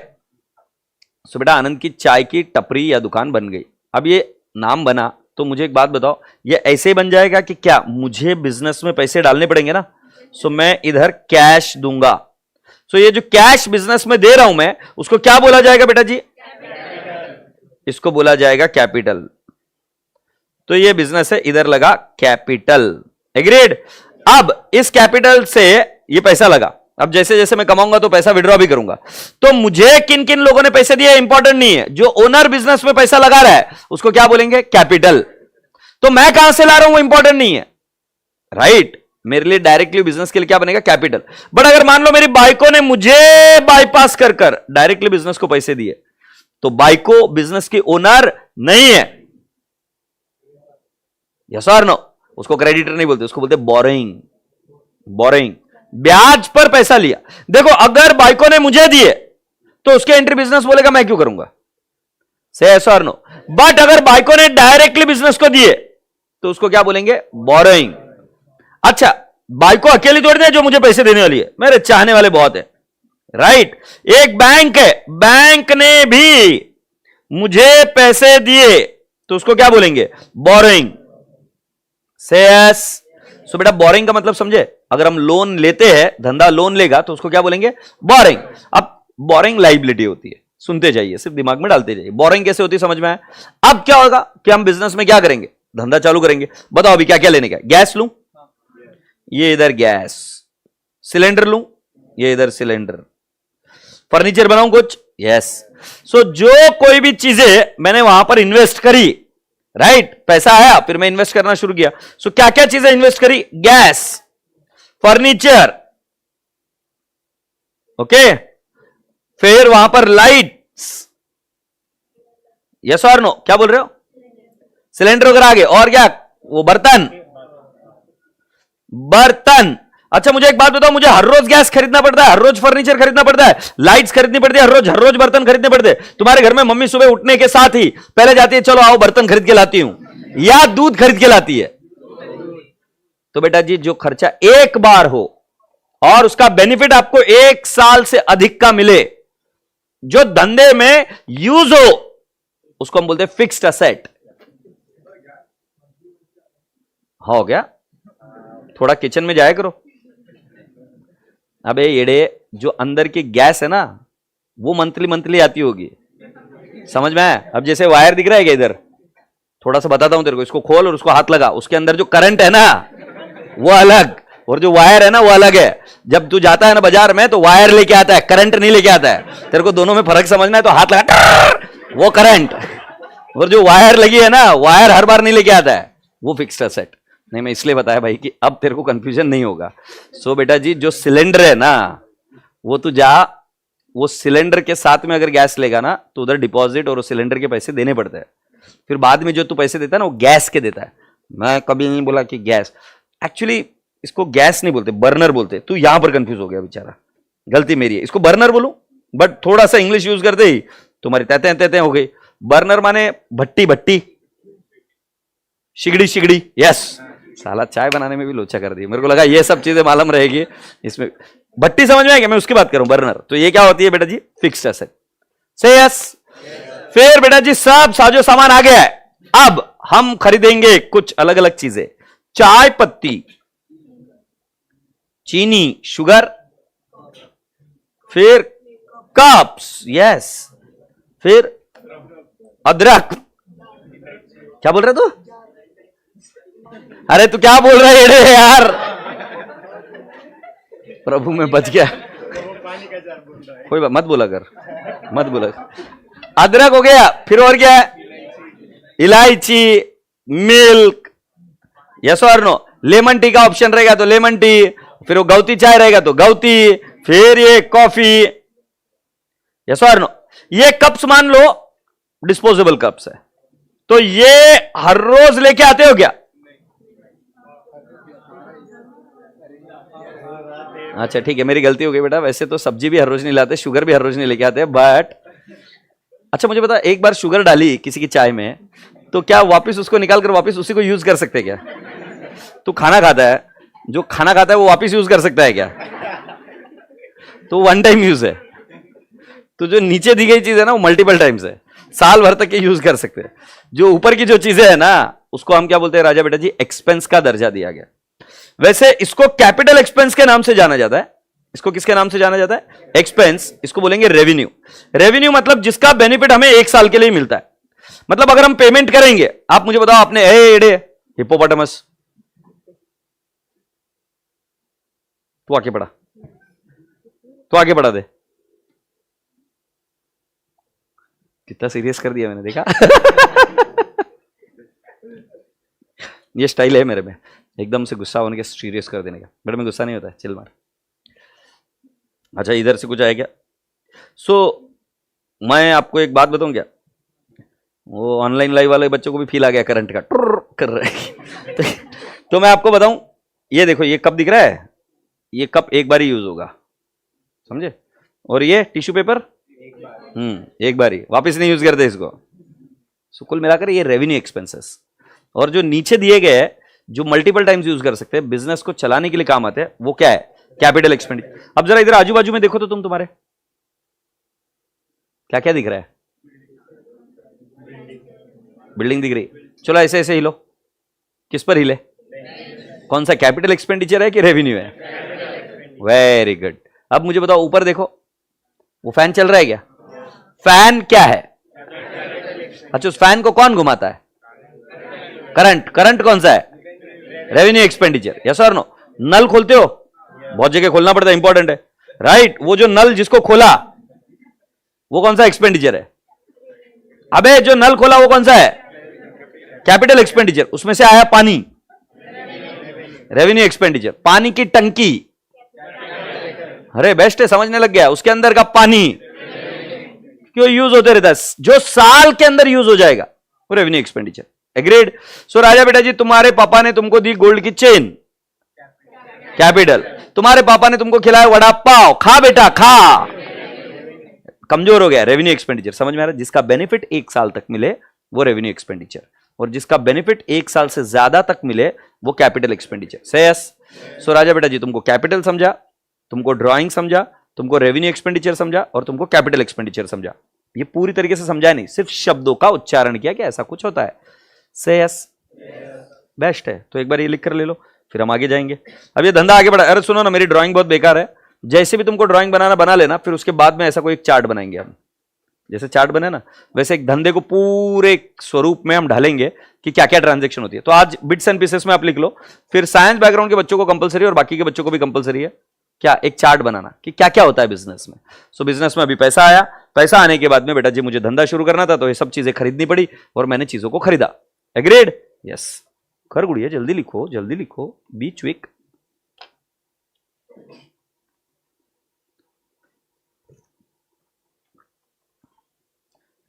Speaker 1: सो बेटा आनंद की चाय की टपरी या दुकान बन गई। अब ये नाम बना तो मुझे एक बात बताओ, ये ऐसे ही बन जाएगा कि क्या मुझे बिजनेस में पैसे डालने पड़ेंगे ना? सो मैं इधर कैश दूंगा। सो ये जो कैश बिजनेस में दे रहा हूं मैं, उसको क्या बोला जाएगा बेटा जी? इसको बोला जाएगा कैपिटल। तो ये बिजनेस है, इधर लगा कैपिटल, एग्रीड। अब इस कैपिटल से ये पैसा लगा, अब जैसे जैसे मैं कमाऊंगा तो पैसा विड्रॉ भी करूंगा। तो मुझे किन किन लोगों ने पैसे दिए इंपॉर्टेंट नहीं है, जो ओनर बिजनेस में पैसा लगा रहा है उसको क्या बोलेंगे? कैपिटल। तो मैं कहां से ला रहा हूं वो इंपॉर्टेंट नहीं है, राइट? मेरे लिए डायरेक्टली बिजनेस के लिए क्या बनेगा? कैपिटल। बट अगर मान लो मेरी बाइको ने मुझे बाईपास कर कर डायरेक्टली बिजनेस को पैसे दिए, तो बाइको बिजनेस की ओनर नहीं है, यस और नो? उसको क्रेडिटर नहीं बोलते, उसको बोलते बोरिंग। बोरिंग, ब्याज पर पैसा लिया। देखो अगर बाइको ने मुझे दिए तो उसके एंट्री बिजनेस बोलेगा मैं क्यों करूंगा, से यस और नो? बट अगर बाइको ने डायरेक्टली बिजनेस को दिए तो उसको क्या बोलेंगे? बोरिंग। अच्छा, बाइको अकेली थोड़ी है जो मुझे पैसे देने वाली है, मेरे चाहने वाले बहुत है, राइट? एक बैंक है, बैंक ने भी मुझे पैसे दिए तो उसको क्या बोलेंगे? बोरिंग। से यस। सो बेटा बोरिंग का मतलब समझे? अगर हम लोन लेते हैं, धंधा लोन लेगा तो उसको क्या बोलेंगे? बोरिंग। अब बोरिंग लाइबिलिटी होती है, सुनते जाइए, सिर्फ दिमाग में डालते जाइए। बोरिंग कैसे होती है समझ में आया? अब क्या होगा कि हम बिजनेस में क्या करेंगे? धंधा चालू करेंगे। बताओ अभी क्या क्या लेने का? गैस लूं, ये इधर गैस, सिलेंडर लूं, ये इधर सिलेंडर, फर्नीचर बनाऊं कुछ, यस। सो जो कोई भी चीजें मैंने वहां पर इन्वेस्ट करी, राइट? पैसा आया, फिर मैं इन्वेस्ट करना शुरू किया। सो क्या क्या चीजें इन्वेस्ट करी? गैस, फर्नीचर, ओके, फिर वहां पर लाइट्स, यस और नो? क्या बोल रहे हो? सिलेंडर वगैरह आगे, और क्या? वो बर्तन, बर्तन। अच्छा मुझे एक बात बताओ, मुझे हर रोज गैस खरीदना पड़ता है, हर रोज फर्नीचर खरीदना पड़ता है, लाइट्स खरीदनी पड़ती है, हर रोज बर्तन खरीदने पड़ते हैं? तुम्हारे घर में मम्मी सुबह उठने के साथ ही पहले जाती है, चलो आओ बर्तन खरीद के लाती हूं, या दूध खरीद के लाती है? तो बेटा जी जो खर्चा एक बार हो और उसका बेनिफिट आपको 1 साल से अधिक का मिले, जो धंधे में यूज हो, उसको हम बोलते हैं फिक्स्ड असेट। हो गया? थोड़ा किचन में जाया करो। अबे येड़े, जो अंदर की गैस है ना, वो मंथली मंथली आती होगी, समझ में आया? अब जैसे वायर दिख रहा है क्या इधर, थोड़ा सा बताता हूं तेरे को, इसको खोल और उसको हाथ लगा, उसके अंदर जो करंट है ना वो अलग, और जो वायर है ना वो अलग है। जब तू जाता है ना बाजार में तो वायर लेके आता है, करंट नहीं लेके आता है। तेरे को दोनों में फर्क समझना है तो हाथ लगा, वो करंट, और जो वायर लगी है ना, वायर हर बार नहीं लेके आता है, वो फिक्स्ड असेट। नहीं, मैं इसलिए बताया भाई कि अब तेरे को कंफ्यूजन नहीं होगा। सो बेटा जी जो सिलेंडर है ना, वो तू जा, वो सिलेंडर के साथ में अगर गैस लेगा ना तो उधर डिपॉजिट और सिलेंडर के पैसे देने पड़ते हैं। फिर बाद में जो तू पैसे देता है ना वो गैस के देता है। मैं कभी नहीं बोला कि गैस, एक्चुअली इसको गैस नहीं बोलते, बर्नर बोलते। तू यहां पर कंफ्यूज हो गया बेचारा, गलती मेरी है। इसको बर्नर बोलूं, बट थोड़ा सा इंग्लिश यूज करते ही तुम्हारी तहते तहते हो गई। बर्नर माने भट्टी, भट्टी, शिगड़ी, शिगड़ी, यस। साला चाय बनाने में भी लोचा कर दी, मेरे को लगा ये सब चीजें मालूम रहेगी इसमें। भट्टी समझ में आएगा, मैं उसकी बात करूं, बर्नर। तो ये क्या होती है बेटा जी? Fixed asset. Say yes. फिर बेटा जी सब साजो सामान आ गया है, अब हम खरीदेंगे कुछ अलग अलग चीजें। चाय पत्ती, चीनी, शुगर, फिर कप्स, यस, फिर अदरक। क्या बोल रहे तू? अरे तू क्या बोल रहा है रे यार? प्रभु में बच गया, कोई बात मत बोला कर, मत बोला। अदरक हो गया, फिर और क्या है? इलायची, मिल्क, यस और नो? लेमन टी का ऑप्शन रहेगा तो लेमन टी, फिर वो गौती चाय रहेगा तो गौती, फिर ये कॉफी, यस और नो? ये कप्स मान लो डिस्पोजेबल कप्स है, तो ये हर रोज लेके आते हो क्या? अच्छा ठीक है, मेरी गलती हो गई बेटा। वैसे तो सब्जी भी हर रोज नहीं लाते, शुगर भी हर रोज नहीं लेके आते, बट अच्छा मुझे बता, एक बार शुगर डाली किसी की चाय में तो क्या वापस उसको निकाल कर वापस उसी को यूज कर सकते हैं क्या? तू खाना खाता है, जो खाना खाता है वो वापस यूज कर सकता है क्या? तो वन टाइम यूज है। तो जो नीचे दी गई चीज है ना वो मल्टीपल टाइम्स है, साल भर तक ये यूज कर सकते हैं। जो ऊपर की जो चीजें है ना उसको हम क्या बोलते हैं राजा बेटा जी? एक्सपेंस का दर्जा दिया गया। वैसे इसको कैपिटल एक्सपेंस के नाम से जाना जाता है। इसको किसके नाम से जाना जाता है? एक्सपेंस। इसको बोलेंगे रेवेन्यू। रेवेन्यू मतलब जिसका बेनिफिट हमें एक साल के लिए मिलता है। मतलब अगर हम पेमेंट करेंगे, आप मुझे बताओ, आपने एडे हिप्पोपोटामस तो आगे बढ़ा, तो आगे बढ़ा दे। कितना सीरियस कर दिया मैंने, देखा? ये स्टाइल है मेरे में, एकदम से गुस्सा होने के सीरियस कर देने का। बट में गुस्सा नहीं होता है, चिल मार। अच्छा इधर से कुछ आया क्या? सो मैं आपको एक बात बताऊं क्या? वो ऑनलाइन लाइव वाले बच्चों को भी फील आ गया करंट का, टुर्र कर रहा है। तो मैं आपको बताऊं, ये देखो ये कप दिख रहा है, ये कप एक बार ही यूज होगा, समझे? और ये टिश्यू पेपर एक बार ही, वापस नहीं यूज करते इसको। सो कुल मिलाकर ये रेवेन्यू एक्सपेंसेस। और जो नीचे दिए गए हैं जो मल्टीपल टाइम्स यूज कर सकते हैं, बिजनेस को चलाने के लिए काम आते हैं, वो क्या है? Capital expenditure. अब जरा इधर आजू बाजू में देखो तो तुम, तुम्हारे क्या क्या दिख रहा है? बिल्डिंग दिख रही। चलो ऐसे ऐसे हिलो, किस पर हिले? कौन सा कैपिटल एक्सपेंडिचर है कि रेवेन्यू है? Very good. अब मुझे बताओ ऊपर देखो, वो फैन चल रहा है क्या? फैन क्या है? अच्छा उस फैन को कौन घुमाता है? करंट। करंट कौन सा है? Revenue expenditure. यस और नो? नल खोलते हो, बहुत जगह खोलना पड़ता है, इंपॉर्टेंट है, राइट? वो जो नल जिसको खोला वो कौन सा एक्सपेंडिचर है? अबे जो नल खोला वो कौन सा है? Capital expenditure. उसमें से आया पानी, रेवेन्यू एक्सपेंडिचर। पानी की टंकी, अरे बेस्ट है, समझने लग गया। उसके अंदर का पानी क्यों यूज होते रहता है? जो साल के अंदर यूज हो जाएगा वो रेवेन्यू एक्सपेंडिचर। एग्रीड? सो राजा बेटा जी, तुम्हारे पापा ने तुमको दी गोल्ड की चेन, कैपिटल। तुम्हारे पापा ने तुमको खिलाया वड़ा पाव, खा बेटा खा, कमजोर हो गया, रेवेन्यू एक्सपेंडिचर। समझ में आ रहा है? जिसका बेनिफिट एक साल तक मिले वो रेवेन्यू एक्सपेंडिचर, और जिसका बेनिफिट एक साल से ज्यादा तक मिले वो कैपिटल एक्सपेंडिचर। से यस? सो राजा बेटा जी, तुमको कैपिटल समझा, तुमको ड्राइंग समझा, तुमको रेवेन्यू एक्सपेंडिचर समझा, और तुमको कैपिटल एक्सपेंडिचर समझा। ये पूरी तरीके से समझा नहीं, सिर्फ शब्दों का उच्चारण किया कि ऐसा कुछ होता है। से यस? बेस्ट है। तो एक बार ये लिख कर ले लो, फिर हम आगे जाएंगे। अब ये धंधा आगे बढ़ा। अरे सुनो ना, मेरी ड्राइंग बहुत बेकार है। जैसे भी तुमको ड्राइंग बनाना बना लेना, फिर उसके बाद में ऐसा कोई एक चार्ट बनाएंगे हम। जैसे चार्ट बने ना, वैसे एक धंधे को पूरे स्वरूप में हम ढालेंगे कि क्या क्या ट्रांजेक्शन होती है। तो आज बिट्स एंड पीसेस में आप लिख लो, फिर साइंस बैकग्राउंड के बच्चों को कंपलसरी और बाकी के बच्चों को भी कंपलसरी है क्या, एक चार्ट बनाना कि क्या क्या होता है बिजनेस में। सो बिजनेस में अभी पैसा आया, पैसा आने के बाद में बेटा जी मुझे धंधा शुरू करना था, तो ये सब चीजें खरीदनी पड़ी और मैंने चीजों को खरीदा। एग्रीड? यस। कर गुड़िया, जल्दी लिखो, जल्दी लिखो, बी क्विक।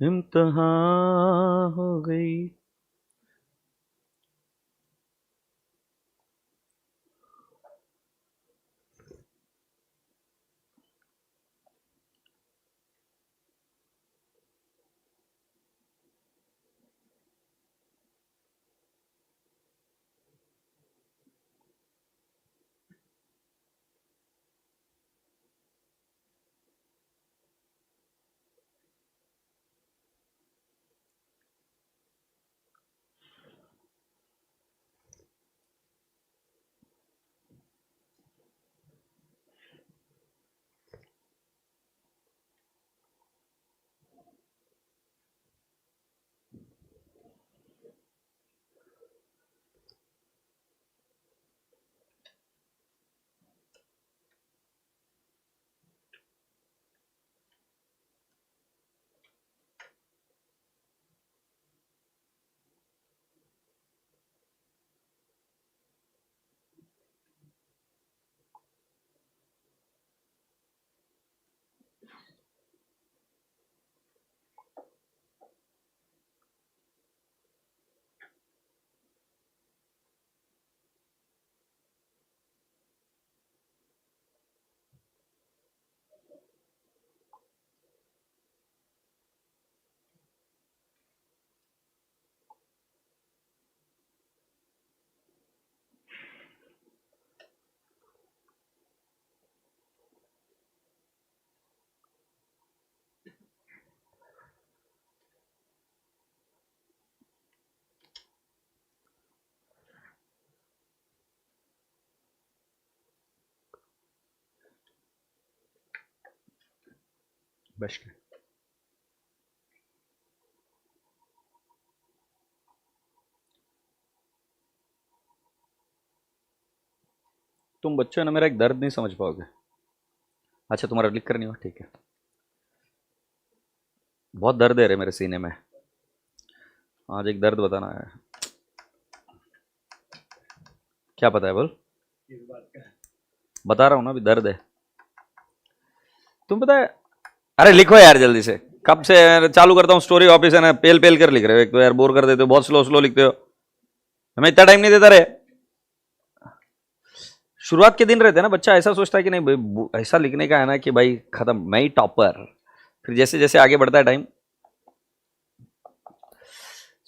Speaker 1: इम्तिहान हो गई। बेस्ट है। तुम बच्चे हो ना, मेरा एक दर्द नहीं समझ पाओगे। अच्छा तुम्हारा लिख कर नहीं हुआ, ठीक है। बहुत दर्द है रे मेरे सीने में आज, एक दर्द बताना है। क्या पता है बोल? बता रहा हूं ना, अभी दर्द है। तुम पता है, अरे लिखो यार जल्दी से, कब से चालू करता हूँ स्टोरी ऑफिस है ना, पेल पेल कर लिख रहे हो। एक तो यार बोर कर देते हो, बहुत स्लो स्लो लिखते हो, हमें इतना टाइम नहीं देता रे। शुरुआत के दिन रहते हैं ना, बच्चा ऐसा सोचता है कि नहीं ऐसा लिखने का है ना कि भाई खत्म, मैं ही टॉपर। फिर जैसे जैसे आगे बढ़ता है टाइम,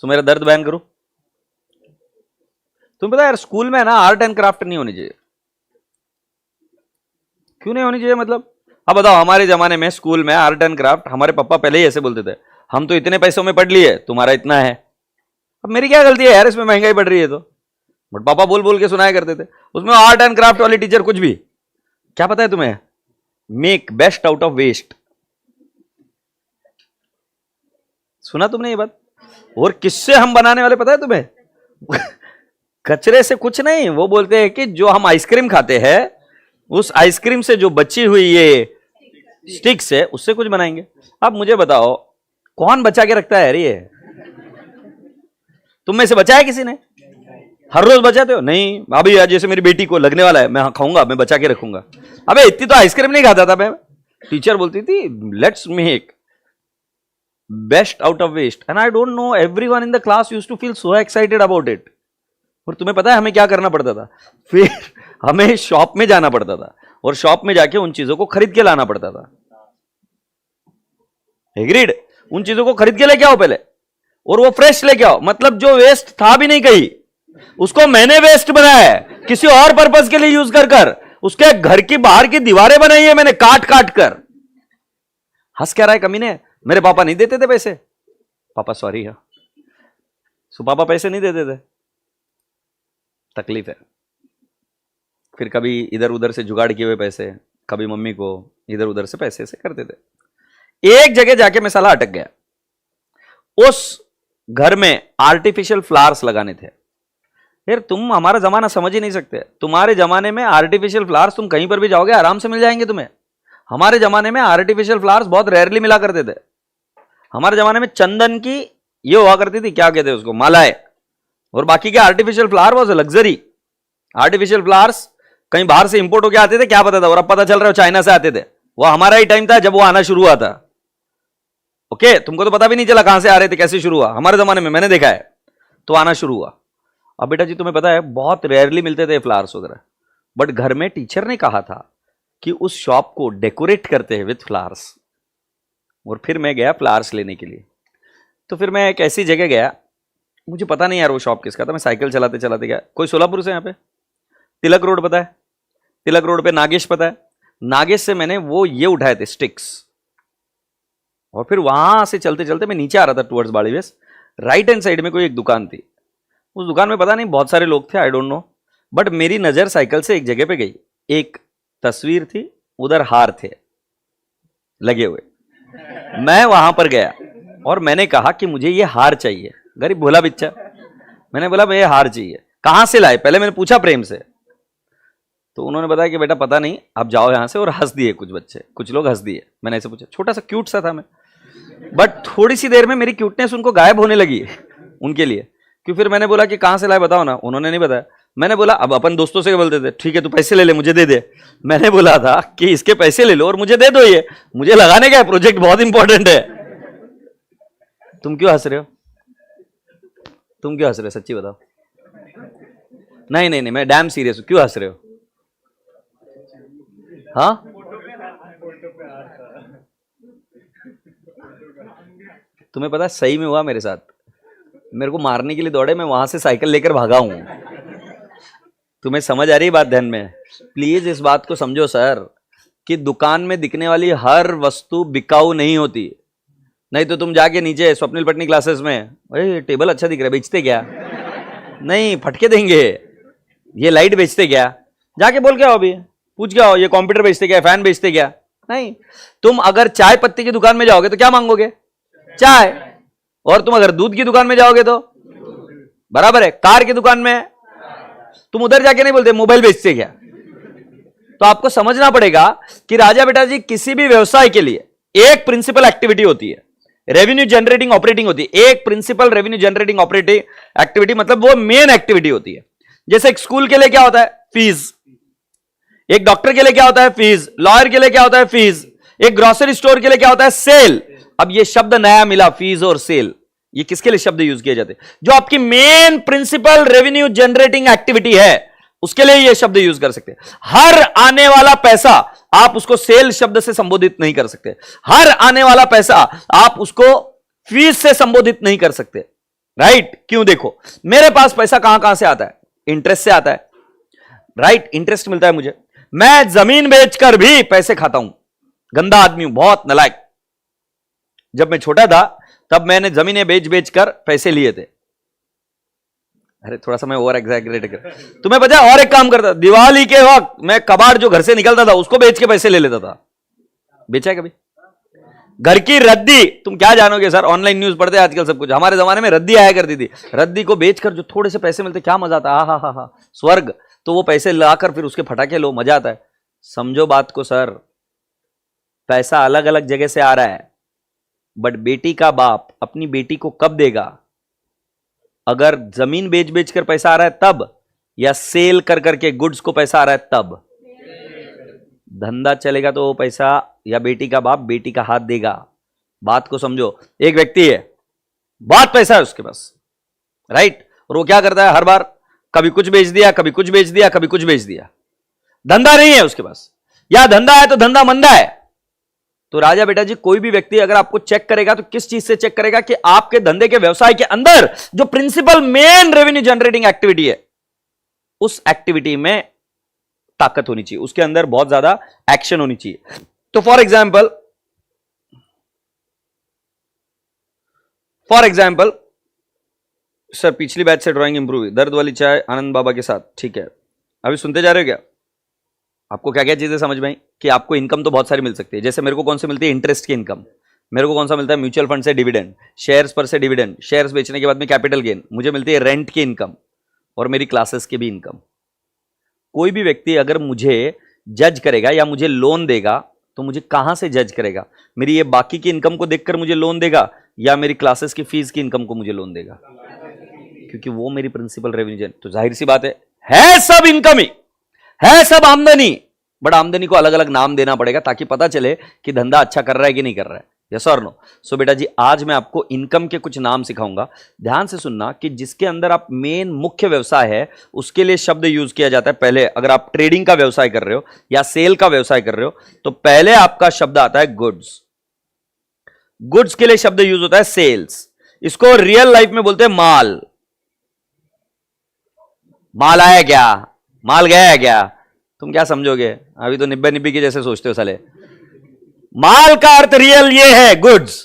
Speaker 1: तो मेरा दर्द बयान करूं। तुम पता है यार, स्कूल में ना आर्ट एंड क्राफ्ट नहीं होनी चाहिए। क्यों नहीं होनी चाहिए मतलब? अब बताओ, हमारे जमाने में स्कूल में आर्ट एंड क्राफ्ट, हमारे पापा पहले ही ऐसे बोलते थे, हम तो इतने पैसों में पढ़ लिए, तुम्हारा इतना है। अब मेरी क्या गलती है यार, इसमें महंगाई बढ़ रही है तो। बट पापा बोल बोल के सुनाया करते थे। उसमें आर्ट एंड क्राफ्ट वाली टीचर कुछ भी, क्या पता है तुम्हें, make best out of waste. सुना तुमने ये बात? और किससे हम बनाने वाले पता है तुम्हें? कचरे से कुछ नहीं। वो बोलते हैं कि जो हम आइसक्रीम खाते हैं, उस आइसक्रीम से जो बची हुई ये स्टिक्स है, उससे कुछ बनाएंगे। अब मुझे बताओ, कौन बचा के रखता है यार ये? तुम में से बचा है किसी ने? हर रोज बचाते हो? नहीं। अभी जैसे मेरी बेटी को लगने वाला है, मैं खाऊंगा, मैं बचा के रखूंगा। अबे इतनी तो आइसक्रीम नहीं खाता था मैं। टीचर बोलती थी let's make best out of waste, and I don't know, everyone in the class used to feel so excited about it. और तुम्हें पता है हमें क्या करना पड़ता था? फिर हमें शॉप में जाना पड़ता था, और शॉप में जाके उन चीजों को खरीद के लाना पड़ता था। एग्रीड? उन चीजों को खरीद के लेके आओ पहले, और वो फ्रेश लेके आओ। मतलब जो वेस्ट था भी नहीं कहीं, उसको मैंने वेस्ट बनाया है, किसी और पर्पस के लिए यूज कर कर। उसके घर की बाहर की दीवारें बनाई है मैंने काट काट कर। हंस क्या रहा है कमीने? मेरे पापा नहीं देते थे पैसे। पापा सॉरी है, सो पापा पैसे नहीं देते थे, तकलीफ है। फिर कभी इधर उधर से जुगाड़ किए हुए पैसे, कभी मम्मी को इधर उधर से पैसे से करते थे। एक जगह जाके मैं साला अटक गया। उस घर में आर्टिफिशियल फ्लावर्स लगाने थे। यार तुम हमारा जमाना समझ ही नहीं सकते। तुम्हारे जमाने में आर्टिफिशियल फ्लावर्स तुम कहीं पर भी जाओगे आराम से मिल जाएंगे तुम्हें। हमारे जमाने में आर्टिफिशियल फ्लावर्स बहुत रेयरली मिला करते थे। हमारे जमाने में चंदन की ये हुआ करती थी, क्या कहते हैं उसको, मालाएं, और बाकी के artificial flower was luxury. Artificial flowers कहीं बाहर से इंपोर्ट होकर आते थे, क्या पता था, और अब पता चल रहा है चाइना से आते थे। वो हमारा ही टाइम था जब वो आना शुरू हुआ था। ओके, तुमको तो पता भी नहीं चला कहां से आ रहे थे, कैसे शुरू हुआ। हमारे जमाने में मैंने देखा है तो आना शुरू हुआ। अब बेटा जी तुम्हें पता है बहुत रेयरली मिलते थे फ्लावर्स वगैरह, बट घर में टीचर ने कहा था कि उस शॉप को डेकोरेट करते हैं विथ फ्लावर्स। और फिर मैं गया फ्लावर्स लेने के लिए। तो फिर मैं एक ऐसी जगह गया, मुझे पता नहीं यार वो शॉप किसका था, मैं साइकिल चलाते चलाते गया। कोई सोलापुर से यहाँ पे तिलक रोड पता है? तिलक रोड पे नागेश पता है? नागेश से मैंने वो ये उठाए थे स्टिक्स, और फिर वहां से चलते चलते मैं नीचे आ रहा था टुवर्ड्स बाड़ी वेस्ट। राइट हैंड साइड में कोई एक दुकान थी। उस दुकान में पता नहीं बहुत सारे लोग थे, आई डोंट नो, बट मेरी नजर साइकिल से एक जगह पे गई। एक तस्वीर थी, उधर हार थे लगे हुए। मैं वहां पर गया और मैंने कहा कि मुझे ये हार चाहिए। गरीब भोला बिच्चा, मैंने बोला मैं ये हार चाहिए। कहां से लाए? पहले मैंने पूछा प्रेम से, तो उन्होंने बताया कि बेटा पता नहीं, आप जाओ यहां से। और हंस दिए कुछ बच्चे, कुछ लोग हंस दिए। मैंने ऐसे पूछा, छोटा सा क्यूट सा था मैं, बट थोड़ी सी देर में मेरी क्यूटनेस उनको गायब होने लगी उनके लिए। क्यों? फिर मैंने बोला कि कहां से लाए बताओ ना। उन्होंने नहीं बताया। मैंने बोला, अब अपन दोस्तों से बोलते थे, ठीक है तू पैसे ले ले, मुझे दे दे। मैंने बोला था कि इसके पैसे ले लो और मुझे दे दो, ये मुझे लगाने का है, प्रोजेक्ट बहुत इंपॉर्टेंट है। तुम क्यों हंस रहे हो? तुम क्यों हंस रहे हो? सच्ची बताओ। नहीं नहीं नहीं, मैं डैम सीरियस हूं। क्यों हंस रहे हो? हाँ, तुम्हें पता सही में हुआ मेरे साथ। मेरे को मारने के लिए दौड़े, मैं वहां से साइकिल लेकर भागा हूं। तुम्हें समझ आ रही बात ध्यान में? प्लीज इस बात को समझो सर, कि दुकान में दिखने वाली हर वस्तु बिकाऊ नहीं होती। नहीं तो तुम जाके नीचे स्वप्निल पटनी क्लासेस में, अरे टेबल अच्छा दिख रहा है, बेचते क्या? नहीं, फटके देंगे। ये लाइट बेचते क्या? जाके बोल के आओ, अभी पूछ के आओ, ये कंप्यूटर बेचते क्या, फैन बेचते क्या? नहीं। तुम अगर चाय पत्ती की दुकान में जाओगे तो क्या मांगोगे? चाय। और तुम अगर दूध की दुकान में जाओगे तो बराबर है। कार की दुकान में तुम उधर जाके नहीं बोलते मोबाइल बेचते क्या। तो आपको समझना पड़ेगा कि राजा बेटा जी किसी भी व्यवसाय के लिए एक प्रिंसिपल एक्टिविटी होती है, रेवेन्यू जनरेटिंग ऑपरेटिंग होती है। एक principal revenue generating operating activity मतलब वो मेन एक्टिविटी होती है। जैसे एक स्कूल के लिए क्या होता है? फीस। एक डॉक्टर के लिए क्या होता है? फीस। लॉयर के लिए क्या होता है? फीस। एक ग्रोसरी स्टोर के लिए क्या होता है? सेल। अब ये शब्द नया मिला, फीस और सेल। ये किसके लिए शब्द यूज किए जाते हैं? जो आपकी main principal revenue generating activity है उसके लिए ये शब्द यूज कर सकते हैं। हर आने वाला पैसा आप उसको सेल शब्द से संबोधित नहीं कर सकते। हर आने वाला पैसा आप उसको फीस से संबोधित नहीं कर सकते। राइट? क्यों? देखो मेरे पास पैसा कहां कहां से आता है? इंटरेस्ट से आता है। राइट? इंटरेस्ट मिलता है मुझे। मैं जमीन बेचकर भी पैसे खाता हूं। गंदा आदमी हूं, बहुत नालायक। जब मैं छोटा था तब मैंने जमीनें बेच बेच कर पैसे लिए थे। अरे थोड़ा सा मैं ओवर एग्जैगरेट कर, तुम्हें पता है और एक काम करता, दिवाली के वक्त मैं कबाड़ जो घर से निकलता था उसको बेच के पैसे ले लेता था। बेचा है कभी? घर की रद्दी, तुम क्या जानोगे सर, ऑनलाइन न्यूज पढ़ते हैं आजकल सब कुछ। हमारे जमाने में रद्दी आया करती थी, रद्दी को बेचकर जो थोड़े से पैसे मिलते क्या मजा आता, हा हा हा, स्वर्ग। तो वो पैसे लाकर फिर उसके फटाके लो, मजा आता है। समझो बात को सर, पैसा अलग अलग जगह से आ रहा है, बट बेटी का बाप अपनी बेटी को कब देगा? अगर जमीन बेच बेच कर पैसा आ रहा है तब, या सेल कर करके गुड्स को पैसा आ रहा है तब। धंधा चलेगा तो वो पैसा या बेटी का बाप बेटी का हाथ देगा। बात को समझो। एक व्यक्ति है, बहुत पैसा है उसके पास, राइट, और वो क्या करता है? हर बार कभी कुछ बेच दिया, कभी कुछ बेच दिया, कभी कुछ बेच दिया। धंधा नहीं है उसके पास, या धंधा है तो धंधा मंदा है। तो राजा बेटा जी कोई भी व्यक्ति अगर आपको चेक करेगा तो किस चीज से चेक करेगा? कि आपके धंधे के व्यवसाय के अंदर जो principal main revenue generating activity है उस एक्टिविटी में ताकत होनी चाहिए, उसके अंदर बहुत ज्यादा एक्शन होनी चाहिए। तो फॉर एग्जाम्पल सर पिछली बैच से ड्राइंग इंप्रूव हुई, दर्द वाली चाय आनंद बाबा के साथ, ठीक है। अभी सुनते जा रहे हो क्या? आपको क्या क्या चीजें समझ में आई कि आपको इनकम तो बहुत सारी मिल सकती है। जैसे मेरे को कौन सी मिलती है? इंटरेस्ट की इनकम। मेरे को कौन सा मिलता है? म्यूचुअल फंड से डिविडेंड, शेयर्स पर से डिविडेंड, शेयर्स बेचने के बाद में कैपिटल गेन, मुझे मिलती है रेंट की इनकम, और मेरी क्लासेस की भी इनकम। कोई भी व्यक्ति अगर मुझे जज करेगा या मुझे लोन देगा तो मुझे कहां से जज करेगा? मेरी ये बाकी की इनकम को देखकर मुझे लोन देगा या मेरी क्लासेस की फीस की इनकम को मुझे लोन देगा? क्योंकि वो मेरी प्रिंसिपल रेवेन्यू। तो जाहिर सी बात है सब इनकम ही है, सब आमदनी, बट आमदनी को अलग अलग नाम देना पड़ेगा ताकि पता चले कि धंधा अच्छा कर रहा है कि नहीं कर रहा है। यस और नो? सो बेटा जी आज मैं आपको इनकम के कुछ नाम सिखाऊंगा। ध्यान से सुनना कि जिसके अंदर आप मेन मुख्य व्यवसाय है उसके लिए शब्द यूज किया जाता है। पहले अगर आप ट्रेडिंग का व्यवसाय कर रहे हो या सेल का व्यवसाय कर रहे हो तो पहले आपका शब्द आता है गुड्स। गुड्स के लिए शब्द यूज होता है सेल्स। इसको रियल लाइफ में बोलते हैं माल। माल आया क्या? माल गया है क्या? तुम क्या समझोगे? अभी तो निब्बे निब्बी के जैसे सोचते हो साले। माल का अर्थ रियल ये है गुड्स।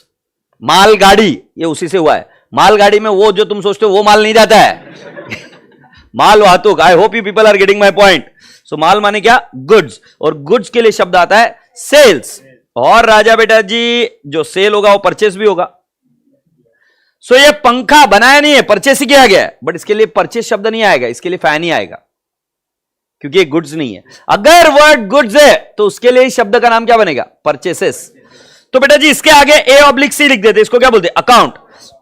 Speaker 1: माल गाड़ी ये उसी से हुआ है। माल गाड़ी में वो जो तुम सोचते हो वो माल नहीं जाता है माल वाहतुक। I hope you people are getting my point. So माल माने क्या? गुड्स। और गुड्स के लिए शब्द आता है सेल्स। और राजा बेटा जी जो सेल होगा वो परचेस भी होगा। सो ये पंखा बनाया नहीं है, परचेस ही किया गया है, बट इसके लिए परचेस शब्द नहीं आएगा, इसके लिए फैन ही आएगा क्योंकि ये गुड्स नहीं है। अगर वर्ड गुड्स है तो उसके लिए शब्द का नाम क्या बनेगा? परचेसेस। तो बेटा जी इसके आगे A/C लिख देते, इसको क्या बोलते? अकाउंट।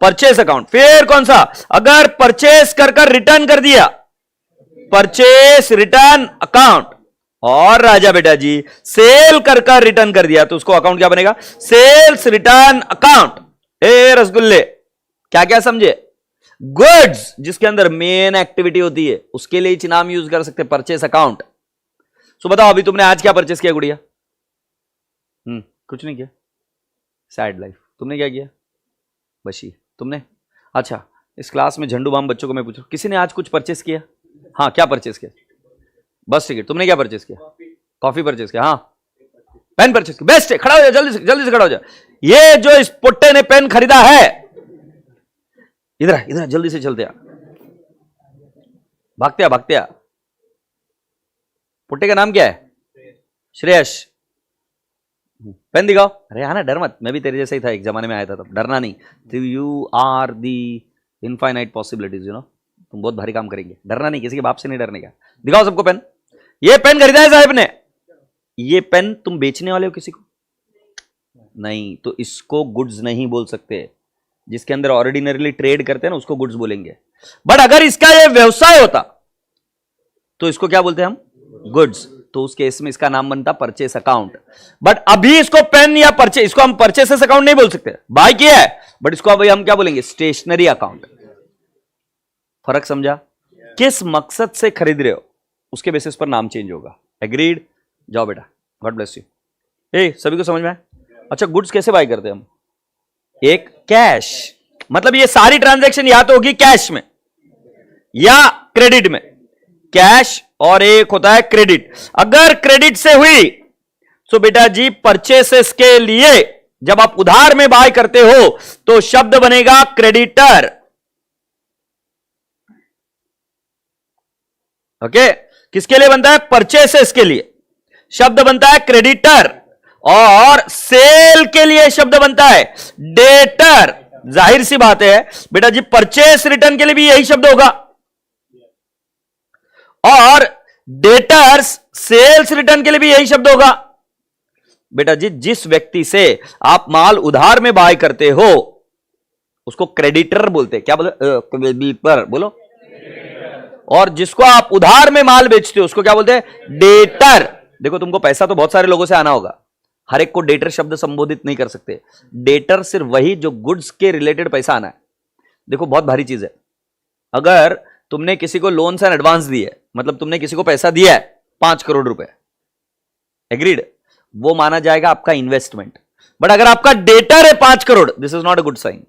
Speaker 1: Purchase account. फिर कौन सा? अगर परचेस कर रिटर्न कर दिया, परचेस रिटर्न अकाउंट। और राजा बेटा जी सेल कर रिटर्न कर दिया तो उसको अकाउंट क्या बनेगा? Sales return account. ए रसगुल्ले, क्या क्या समझे? गुड्स जिसके अंदर मेन एक्टिविटी होती है उसके लिए नाम यूज कर सकते हैं परचेस अकाउंट। सो बताओ अभी तुमने आज क्या परचेस किया गुड़िया? कुछ नहीं किया। Sad life. तुमने क्या किया? बशी। तुमने? अच्छा इस क्लास में झंडू बाम बच्चों को मैं पूछूं, किसी ने आज कुछ परचेस किया? हाँ क्या परचेस किया? बस टिकट। तुमने क्या परचेस किया? कॉफी परचेस किया। हाँ पेन परचेस किया। बेस्ट है, खड़ा हो जाए, जल्दी से खड़ा हो जाए। ये जो इस पुट्टे ने पेन खरीदा है, इधर जल्दी से चलते आ, भागते आ। पुट्टे का नाम क्या है? श्रेयस। पेन दिखाओ। अरे हाँ ना, डर मत, मैं भी तेरे जैसा ही था, एक जमाने में आया था तब। डरना नहीं, तो you are the infinite possibilities, you know, तुम बहुत भारी काम करेंगे। डरना नहीं, किसी के बाप से नहीं डरने का। दिखाओ सबको पेन। ये पेन खरीदा है साहब ने। ये पेन तुम बेचने वाले हो किसी को? नहीं, तो इसको गुड्स नहीं बोल सकते। जिसके अंदर ऑर्डिनरीली ट्रेड करते हैं ना, उसको गुड्स बोलेंगे। बट अगर इसका ये व्यवसाय होता तो इसको क्या बोलते हैं हम? गुड्स। तो उस केस में इसका नाम बनता परचेस अकाउंट। बट अभी इसको पेन या परचेस, इसको हम परचेसेस अकाउंट नहीं बोल सकते, बाय किया है, बट इसको अभी हम क्या बोलेंगे? Stationery account. फर्क समझा? किस मकसद से खरीद रहे हो उसके बेसिस पर नाम चेंज होगा। एग्रीड? जाओ बेटा, गॉड ब्लेस यू। ए, सभी को समझ में आया? अच्छा, गुड्स कैसे बाय करते हैं हम? एक कैश, मतलब ये सारी ट्रांजैक्शन या तो होगी कैश में या क्रेडिट में। कैश और एक होता है क्रेडिट। अगर क्रेडिट से हुई तो बेटा जी परचेसेस के लिए जब आप उधार में बाय करते हो तो शब्द बनेगा क्रेडिटर। ओके, किसके लिए बनता है? परचेसेस के लिए शब्द बनता है क्रेडिटर, और सेल के लिए शब्द बनता है डेटर। जाहिर सी बात है बेटा जी, परचेस रिटर्न के लिए भी यही शब्द होगा, और डेटर्स सेल्स रिटर्न के लिए भी यही शब्द होगा। बेटा जी, जिस व्यक्ति से आप माल उधार में बाय करते हो उसको क्रेडिटर बोलते हैं। क्या बोलो? क्रेडिटर बोलो। और जिसको आप उधार में माल बेचते हो उसको क्या बोलते हैं? डेटर। देखो, तुमको पैसा तो बहुत सारे लोगों से आना होगा, हर एक को डेटर शब्द संबोधित नहीं कर सकते। डेटर सिर्फ वही जो गुड्स के रिलेटेड पैसा आना है। देखो, बहुत भारी चीज है। अगर तुमने किसी को लोन एंड एडवांस दी है, मतलब तुमने किसी को पैसा दिया है 5 करोड़ रुपए, एग्रीड, वो माना जाएगा आपका इन्वेस्टमेंट। बट अगर आपका डेटर है 5 crore, this is not a good sign.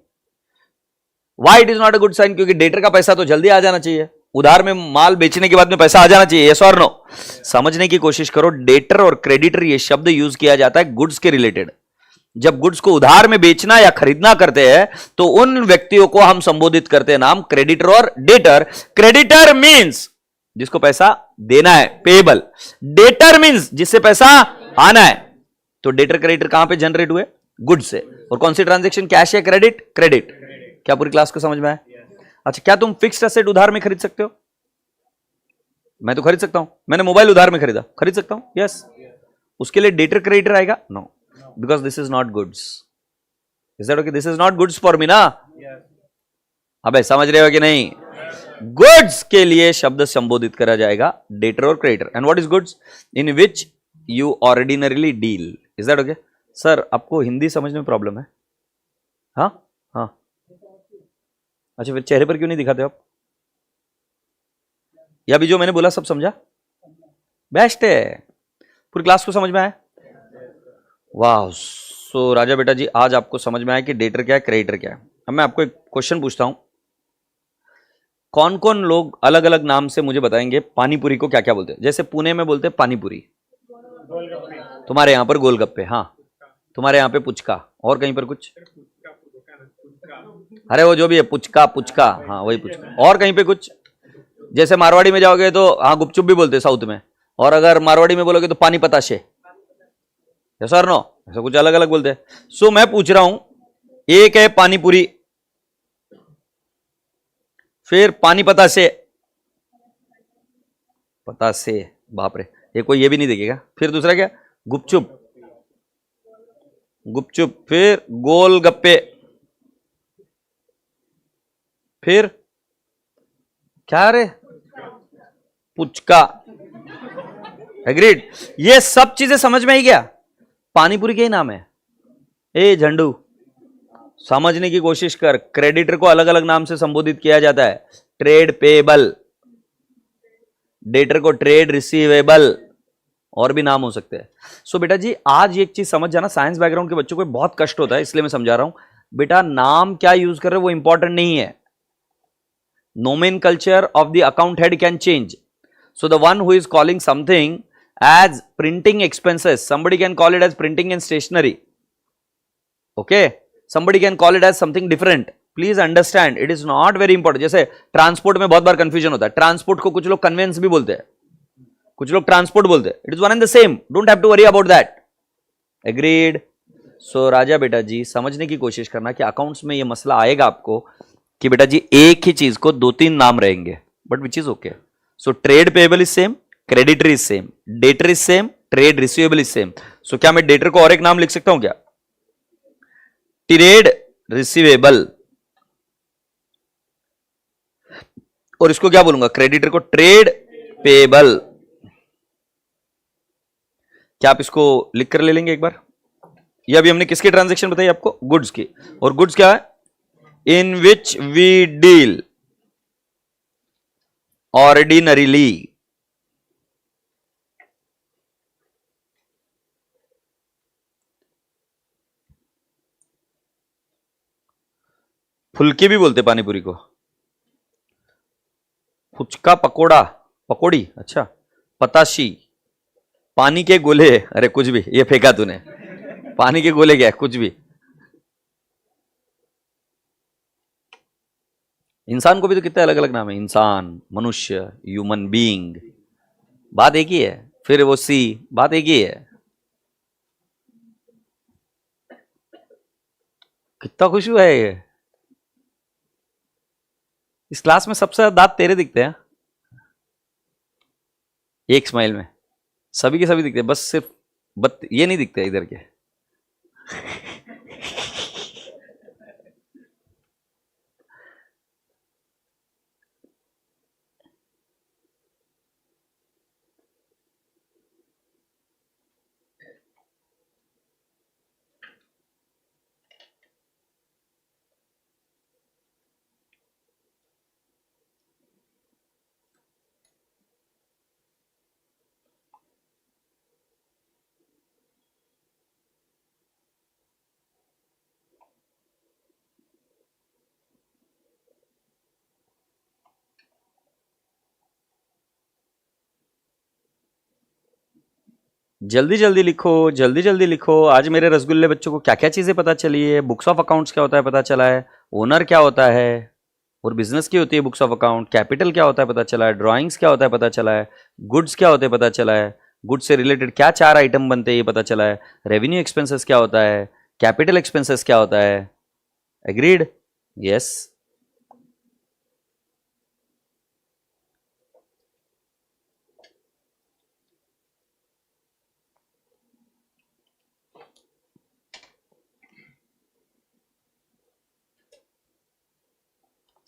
Speaker 1: Why it is not a good sign? क्योंकि डेटर का पैसा तो जल्दी आ जाना चाहिए, उधार में माल बेचने के बाद में पैसा आ जाना चाहिए। यस और नो? समझने की कोशिश करो, डेटर और क्रेडिटर ये शब्द यूज किया जाता है गुड्स के रिलेटेड। जब गुड्स को उधार में बेचना या खरीदना करते हैं तो उन व्यक्तियों को हम संबोधित करते हैं नाम क्रेडिटर और डेटर। क्रेडिटर मींस जिसको पैसा देना है, पेएबल। डेटर मींस जिससे पैसा आना है। तो डेटर क्रेडिटर कहां पे जनरेट हुए? गुड्स से। और कौन सी ट्रांजैक्शन? कैश या क्रेडिट? क्रेडिट। क्या पूरी क्लास को समझ में आया? अच्छा, क्या तुम फिक्स्ड एसेट उधार में खरीद सकते हो? मैं तो खरीद सकता हूं। मैंने मोबाइल उधार में खरीदा, खरीद सकता हूं। यस। उसके लिए डेटर क्रेडिटर आएगा? No, because this is not goods. Is that okay? This is not goods for me ना। अबे समझ रहे हो कि नहीं? गुड्स के लिए शब्द संबोधित करा जाएगा डेटर और creditor. And what is goods? In which you ordinarily deal. Is that okay? Sir, आपको हिंदी समझने में प्रॉब्लम है? हाँ हाँ। अच्छा, फिर चेहरे पर क्यों नहीं दिखाते आप? या भी जो मैंने बोला सब समझा? बेस्ट है। पूरी क्लास को समझ में आया? वाह। सो राजा बेटा जी, आज आपको समझ में आया कि डेटर क्या है, क्रेडिटर क्या है। अब मैं आपको एक क्वेश्चन पूछता हूं, कौन कौन लोग अलग अलग नाम से मुझे बताएंगे पानीपुरी को क्या क्या बोलते हैं? जैसे पुणे में बोलते हैं पानीपुरी, तुम्हारे यहां पर गोलगप्पे, हाँ, तुम्हारे यहां पे पुचका, और कहीं पर कुछ? अरे वो जो भी है, पुचका पुचका, हाँ वही पुचका। और कहीं पे कुछ? जैसे मारवाड़ी में जाओगे तो हाँ गुपचुप भी बोलते हैं साउथ में, और अगर मारवाड़ी में बोलोगे तो पानी पताशे। सर नो, ऐसा कुछ अलग अलग बोलते हैं। सो मैं पूछ रहा हूं, एक है पानीपुरी, फिर पानी पताशे, पताशे, बाप रे, ये कोई ये भी नहीं देखेगा। फिर दूसरा क्या? गुपचुप, गुपचुप, फिर गोलगप्पे, फिर क्या रे? पुचका। एग्रीड? ये सब चीजें समझ में आई क्या? पानीपुरी के ही नाम है। ए झंडू, समझने की कोशिश कर। क्रेडिटर को अलग अलग नाम से संबोधित किया जाता है। ट्रेड पेएबल, डेटर को ट्रेड रिसीवेबल, और भी नाम हो सकते हैं। सो बेटा जी, आज एक चीज समझ जाना, साइंस बैकग्राउंड के बच्चों को बहुत कष्ट होता है, इसलिए मैं समझा रहा हूं। बेटा, नाम क्या यूज कर रहे हो वो इंपॉर्टेंट नहीं है। Nomenclature of the account head can change. So the one who is calling something as printing expenses, somebody can call it as printing and stationery. Okay? Somebody can call it as something different. Please understand, it is not very important. जैसे transport में बहुत बार confusion होता है। Transport को कुछ लोग convince भी बोलते हैं, कुछ लोग ट्रांसपोर्ट बोलते हैं। It is one and the same, don't have to worry about that. Agreed. So राजा बेटा जी समझने की कोशिश करना कि अकाउंट्स में ये मसला आएगा आपको कि बेटा जी एक ही चीज को दो तीन नाम रहेंगे, but which is okay. So trade payable is same, creditor is same, debtor is same, trade receivable is same. So क्या मैं डेटर को और एक नाम लिख सकता हूं क्या? ट्रेड रिसीवेबल, और इसको क्या बोलूंगा? क्रेडिटर को ट्रेड पेएबल। क्या आप इसको लिख कर ले लेंगे एक बार? ये अभी हमने किसकी ट्रांजैक्शन बताई आपको? गुड्स की। और गुड्स क्या है? इन विच वी डील ऑर्डिनरीली। फुल्की भी बोलते पानीपुरी को, फुचका पकोड़ा, पकोड़ी, अच्छा, पताशी, पानी के गोले, अरे कुछ भी, ये फेंका तूने, पानी के गोले क्या है? कुछ भी। इंसान को भी तो कितने अलग अलग नाम है, इंसान, मनुष्य, ह्यूमन बीइंग, बात एक ही है। फिर वो सी, बात एक ही है। कितना खुश हुआ है ये। इस क्लास में सबसे ज्यादा दांत तेरे दिखते हैं, एक स्माइल में सभी के सभी दिखते हैं, बस सिर्फ ये नहीं दिखते इधर के। जल्दी जल्दी लिखो, जल्दी जल्दी लिखो। आज मेरे रसगुल्ले बच्चों को क्या क्या चीजें पता चली है? बुक्स ऑफ अकाउंट्स क्या होता है पता चला है, ओनर क्या होता है और बिजनेस की होती है बुक्स ऑफ अकाउंट, कैपिटल क्या होता है पता चला है, ड्राइंग्स क्या होता है पता चला है, गुड्स क्या होते हैं पता चला है, गुड्स से रिलेटेड क्या चार आइटम बनते हैं ये पता चला है, रेवेन्यू एक्सपेंसेस क्या होता है, कैपिटल एक्सपेंसेस क्या होता है। एग्रीड? यस।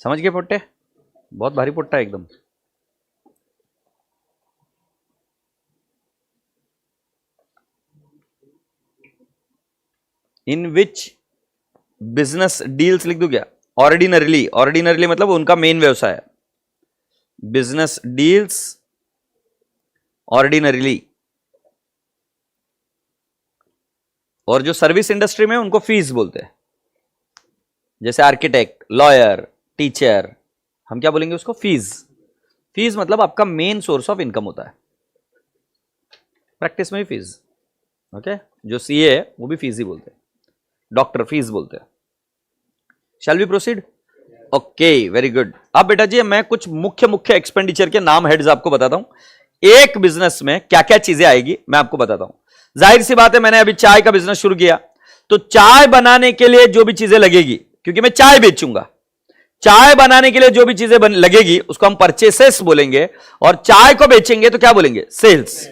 Speaker 1: समझ गए पोट्टे? बहुत भारी पोट्टा है एकदम। इन विच बिजनेस डील्स लिख दूं क्या? ऑर्डिनरली, ऑर्डिनरली मतलब उनका मेन व्यवसाय है। Business deals ordinarily. और जो सर्विस इंडस्ट्री में उनको फीस बोलते हैं, जैसे आर्किटेक्ट, लॉयर, टीचर, हम क्या बोलेंगे उसको? फीस। फीस मतलब आपका मेन सोर्स ऑफ इनकम होता है, प्रैक्टिस में भी फीस। ओके, जो सीए है वो भी फीस ही बोलते हैं, डॉक्टर फीस बोलते हैं। Shall we proceed? Okay, very good. अब बेटा जी मैं कुछ मुख्य मुख्य एक्सपेंडिचर के नाम हेड्स आपको बताता हूं। एक बिजनेस में क्या क्या चीजें आएगी मैं आपको बताता हूं। जाहिर सी बात है, मैंने अभी चाय का बिजनेस शुरू किया, तो चाय बनाने के लिए जो भी चीजें लगेगी, क्योंकि मैं चाय बेचूंगा, चाय बनाने के लिए जो भी चीजें लगेगी उसको हम परचेसेस बोलेंगे, और चाय को बेचेंगे तो क्या बोलेंगे? सेल्स।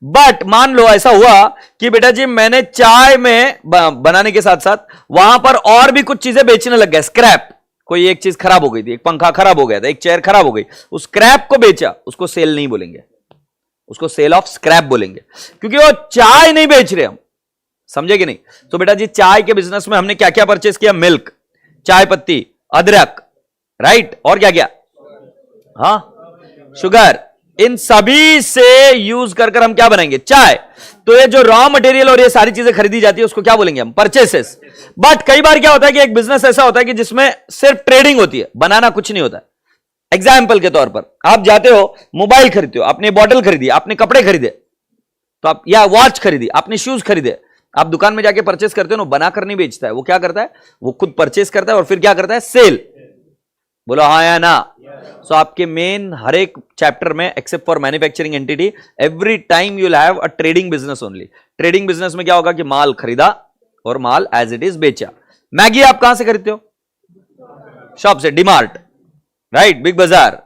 Speaker 1: बट मान लो ऐसा हुआ कि बेटा जी मैंने चाय में बनाने के साथ साथ वहां पर और भी कुछ चीजें बेचने लग गया, स्क्रैप, कोई एक चीज खराब हो गई थी, एक पंखा खराब हो गया था, एक चेयर खराब हो गई, उस स्क्रैप को बेचा, उसको सेल नहीं बोलेंगे, उसको सेल ऑफ स्क्रैप बोलेंगे, क्योंकि वो चाय नहीं बेच रहे हम। समझे कि नहीं? तो बेटा जी चाय के बिजनेस में हमने क्या क्या परचेस किया? मिल्क, चाय पत्ती, अदरक, राइट, और क्या क्या? हाँ, शुगर। इन सभी से यूज कर हम क्या बनाएंगे? चाय। तो ये जो रॉ मटेरियल और ये सारी चीजें खरीदी जाती है उसको क्या बोलेंगे हम? परचेसेस। बट कई बार क्या होता है कि एक बिजनेस ऐसा होता है कि जिसमें सिर्फ ट्रेडिंग होती है, बनाना कुछ नहीं होता। एग्जाम्पल के तौर पर आप जाते हो, मोबाइल खरीदते हो, आपने बॉटल खरीदी, आपने कपड़े खरीदे, तो आप, या वॉच खरीदी, आपने शूज खरीदे, आप दुकान में जाके परचेस करते हो ना, बनाकर नहीं बेचता है, वो क्या करता है? वो खुद परचेस करता है और फिर क्या करता है? सेल। बोलो हाँ या ना? सो आपके मेन हर एक चैप्टर में except for manufacturing entity every time you will have a trading business only. Trading business में क्या होगा कि माल खरीदा और माल एज इट इज बेचा। मैगी आप कहां से खरीदते हो? शॉप से, डीमार्ट, राइट, बिग बाजार,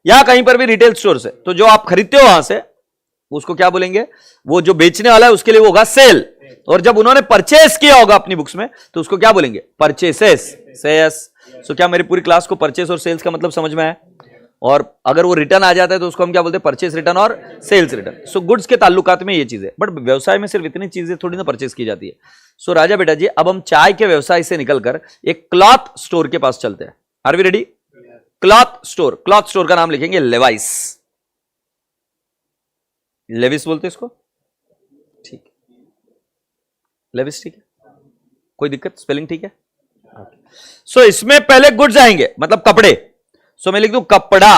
Speaker 1: या कहीं पर भी रिटेल स्टोर से। तो जो आप खरीदते हो वहां से उसको क्या बोलेंगे? वो जो बेचने वाला है उसके लिए वो होगा सेल, और जब उन्होंने परचेस किया होगा अपनी बुक्स में तो उसको क्या बोलेंगे? Purchases, cess. सो क्या मेरी पूरी क्लास को परचेस और सेल्स का मतलब समझ में आया? और अगर वो रिटर्न आ जाता है तो उसको हम क्या बोलते हैं? परचेस रिटर्न और सेल्स रिटर्न। सो गुड्स के ताल्लुकात में ये चीजें, बट व्यवसाय में सिर्फ इतनी चीजें थोड़ी ना परचेस की जाती है। सो राजा बेटा जी, अब हम चाय के व्यवसाय से निकलकर एक क्लॉथ स्टोर के पास चलते हैं। Are we ready? Cloth store, cloth store का नाम लिखेंगे लेवाइस, लेविस बोलते इसको, ठीक, लेविस, ठीक है, कोई दिक्कत? स्पेलिंग ठीक है? सो इसमें पहले गुड्स आएंगे, मतलब कपड़े। सो मैं लिख दूं कपड़ा,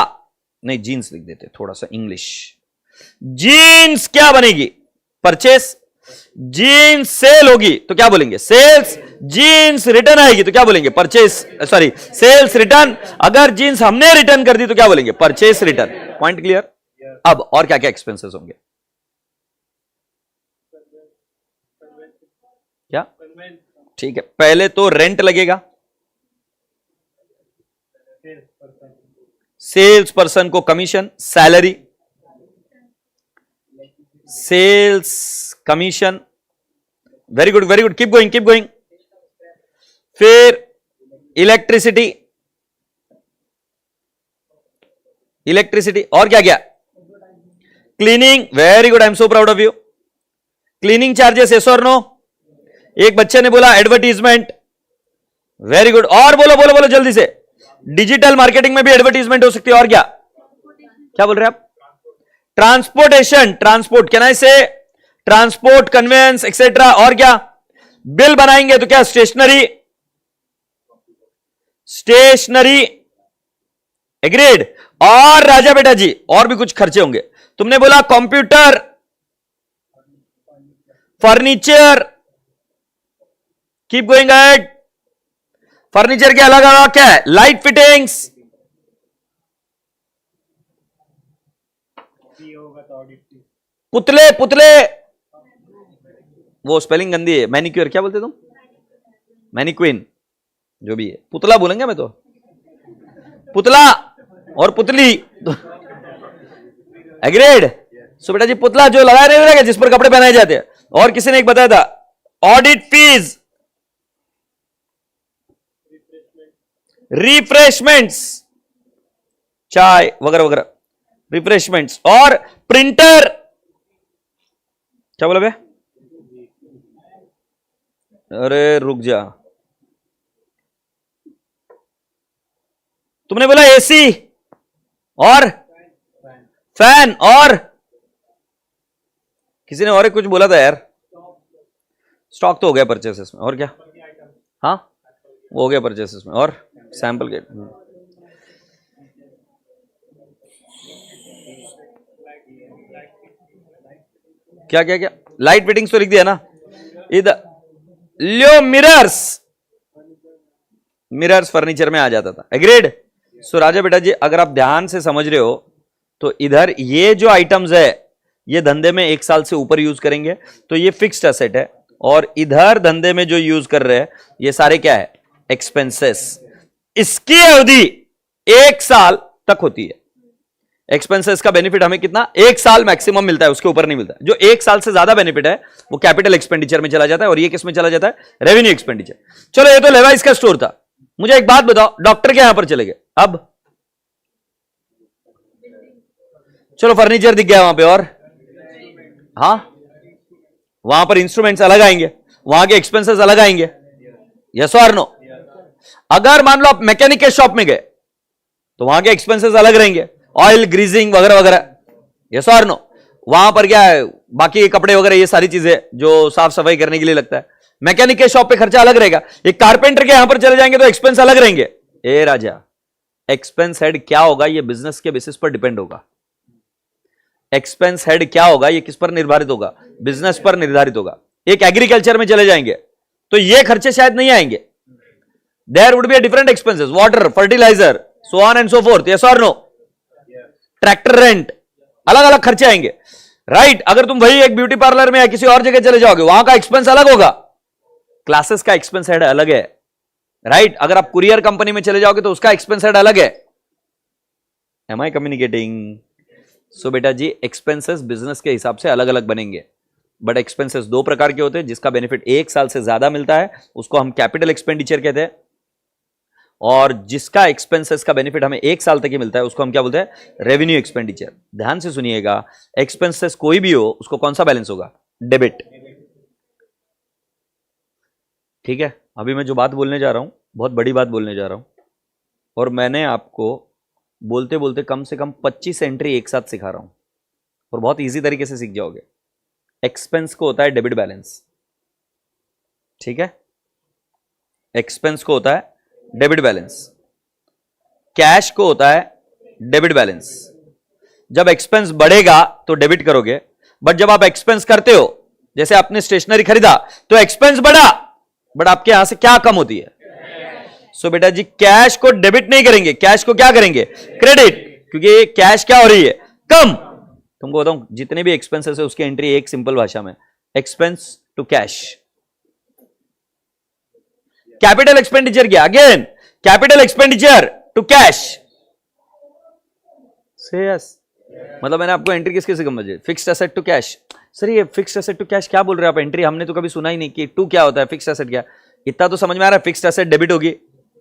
Speaker 1: नहीं जीन्स लिख देते, थोड़ा सा इंग्लिश। जीन्स क्या बनेगी? परचेस। जीन्स सेल होगी तो क्या बोलेंगे? सेल्स। जीन्स रिटर्न आएगी तो क्या बोलेंगे? Purchase, sorry, sales return. अगर जीन्स हमने रिटर्न कर दी तो क्या बोलेंगे? Purchase return. Point clear? अब और क्या क्या एक्सपेंसेस होंगे? क्या? ठीक है, पहले तो रेंट लगेगा, सेल्स पर्सन को commission, salary, sales commission, very good very good, keep going keep going. फिर इलेक्ट्रिसिटी, इलेक्ट्रिसिटी, और क्या क्या? Cleaning, very good, I am so proud of you. Cleaning charges, yes और नो? एक बच्चे ने बोला एडवर्टीजमेंट, वेरी गुड, और बोलो बोलो बोलो जल्दी से। डिजिटल मार्केटिंग में भी एडवर्टीजमेंट हो सकती है, और क्या क्या बोल रहे हैं आप? ट्रांसपोर्टेशन, ट्रांसपोर्ट, कैन आई से ट्रांसपोर्ट, कन्वेंस एक्सेट्रा, और क्या? बिल बनाएंगे तो क्या? Stationery, stationery, agreed. और राजा बेटा जी और भी कुछ खर्चे होंगे। तुमने बोला computer, furniture, keep going ahead. Furniture के अलग अलग क्या है? लाइट फिटिंग्स, पुतले, पुतले, वो स्पेलिंग गंदी है, मैनिक्योर, क्या बोलते तुम? मैनिक्विन, जो भी है, पुतला बोलेंगे मैं तो, पुतला और पुतली, एग्रीड। सो बेटा जी पुतला जो लगाया नहीं रहेगा, जिस पर कपड़े पहनाए जाते हैं। और किसी ने एक बताया था ऑडिट फीस, रिफ्रेशमेंट्स, चाय वगैरह वगैरह, रिफ्रेशमेंट्स, और प्रिंटर, क्या बोला भैया? अरे रुक जा, तुमने बोला एसी और फैन, और किसी ने और एक कुछ बोला था यार, स्टॉक तो हो गया परचेसेस में, और क्या? हाँ वो हो गया परचेसेस में, और सैंपल गेट, क्या क्या क्या? लाइट फिटिंग्स तो लिख दिया ना इधर। लियो मिरर्स, मिरर्स फर्नीचर में आ जाता था, एग्रीड। सो राजा बेटा जी अगर आप ध्यान से समझ रहे हो तो इधर ये जो आइटम्स है ये धंधे में 1 साल से ऊपर यूज करेंगे तो ये फिक्स्ड एसेट है, और इधर धंधे में जो यूज कर रहे हैं ये सारे क्या है? एक्सपेंसेस। इसकी अवधि 1 साल तक होती है। एक्सपेंसेस का बेनिफिट हमें कितना? 1 साल मैक्सिमम मिलता है, उसके ऊपर नहीं मिलता। जो 1 साल से ज्यादा बेनिफिट है वो कैपिटल एक्सपेंडिचर में चला जाता है, और ये किस में चला जाता है? Revenue expenditure. चलो ये तो लेवाइस का स्टोर था। मुझे एक बात बताओ, डॉक्टर के यहां पर चले गए, अब चलो फर्नीचर दिख गया वहां पे, और हाँ वहां पर इंस्ट्रूमेंट्स अलग आएंगे, वहां के एक्सपेंसेस अलग आएंगे, यस और नो? अगर मान लो आप मैकेनिक के शॉप में गए तो वहां के एक्सपेंसेस अलग रहेंगे, ऑयल ग्रीजिंग वगैरह वगैरह, यस और नो? वहां पर क्या है? बाकी कपड़े वगैरह ये सारी चीजें जो साफ सफाई करने के लिए लगता है, मैकेनिक के शॉप पे खर्चा अलग रहेगा। एक कारपेंटर के यहां पर चले जाएंगे तो एक्सपेंस अलग रहेंगे। ए राजा, एक्सपेंस हेड क्या होगा ये बिजनेस के बेसिस पर डिपेंड होगा। एक्सपेंस हेड क्या होगा ये किस पर निर्धारित होगा? बिजनेस पर निर्धारित होगा। एक एग्रीकल्चर में चले जाएंगे तो ये खर्चे शायद नहीं आएंगे, there would be a different expenses, water, fertilizer, so on and so forth, yes और नो? ट्रैक्टर रेंट, अलग अलग खर्चे आएंगे, राइट? अगर तुम वही एक ब्यूटी पार्लर में या किसी और जगह चले जाओगे, वहां का एक्सपेंस अलग होगा, क्लासेस का एक्सपेंस हेड अलग है, राइट? अगर आप कुरियर कंपनी में चले जाओगे तो उसका एक्सपेंस हेड अलग है। एम आई कम्युनिकेटिंग? सो बेटा जी, एक्सपेंसेस बिजनेस के हिसाब से अलग अलग बनेंगे, बट एक्सपेंसेस दो प्रकार के होते हैं। जिसका बेनिफिट एक साल से ज्यादा मिलता है उसको हम कैपिटल एक्सपेंडिचर कहते हैं, और जिसका एक्सपेंसेस का बेनिफिट हमें एक साल तक ही मिलता है उसको हम क्या बोलते हैं? Revenue expenditure. ध्यान से सुनिएगा, एक्सपेंसेस कोई भी हो उसको कौन सा बैलेंस होगा? डेबिट। ठीक है, अभी मैं जो बात बोलने जा रहा हूं बहुत बड़ी बात बोलने जा रहा हूं, और मैंने आपको बोलते बोलते कम से कम 25 एंट्री एक साथ सिखा रहा हूं, और बहुत इजी तरीके से सीख जाओगे। एक्सपेंस को होता है डेबिट बैलेंस, ठीक है? एक्सपेंस को होता है डेबिट बैलेंस, कैश को होता है डेबिट बैलेंस। जब एक्सपेंस बढ़ेगा तो डेबिट करोगे, बट जब आप एक्सपेंस करते हो, जैसे आपने स्टेशनरी खरीदा तो एक्सपेंस बढ़ा, बट आपके यहां से क्या कम होती है? सो बेटा जी, कैश को डेबिट नहीं करेंगे, कैश को क्या करेंगे? क्रेडिट, क्योंकि कैश क्या हो रही है? कम। तुमको बताऊं, जितने भी एक्सपेंसेस है उसकी एंट्री एक सिंपल भाषा में, expense to cash. Capital expenditure क्या? Again capital expenditure to cash. Say yes, मतलब मैंने आपको एंट्री किसके से समझे? Fixed asset to cash. Sir ये फिक्स्ड एसेट टू कैश क्या बोल रहे हैं आप? एंट्री हमने तो कभी सुना ही नहीं कि टू क्या होता है, फिक्स्ड एसेट क्या। इतना तो समझ में आ रहा है, फिक्स्ड एसेट डेबिट होगी,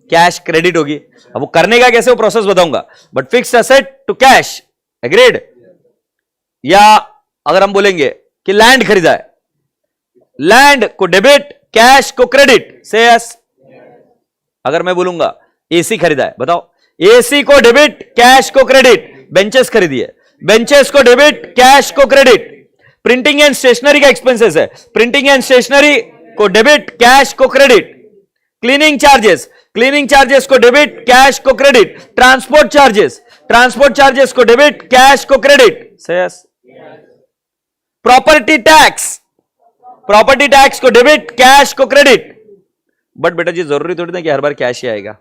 Speaker 1: कैश क्रेडिट होगी। अब वो करने का कैसे, वो प्रोसेस बताऊंगा, but fixed asset to cash, agreed? या अगर हम बोलेंगे कि लैंड खरीदा है, लैंड को डेबिट, कैश को क्रेडिट, से यस। अगर मैं बोलूंगा एसी खरीदा है, बताओ, एसी को डेबिट, कैश को क्रेडिट। बेंचेस खरीदी है, बेंचेस को डेबिट, कैश को क्रेडिट। प्रिंटिंग एंड स्टेशनरी का एक्सपेंसेस है, प्रिंटिंग एंड स्टेशनरी को डेबिट, कैश को credit. Cleaning charges, cleaning charges को डेबिट, कैश को credit. Transport charges, transport charges को डेबिट, कैश को क्रेडिट, से yes. Property tax, property tax को डेबिट, कैश को क्रेडिट। बट बेटा जी जरूरी थोड़ी ना कि हर बार कैश ही आएगा,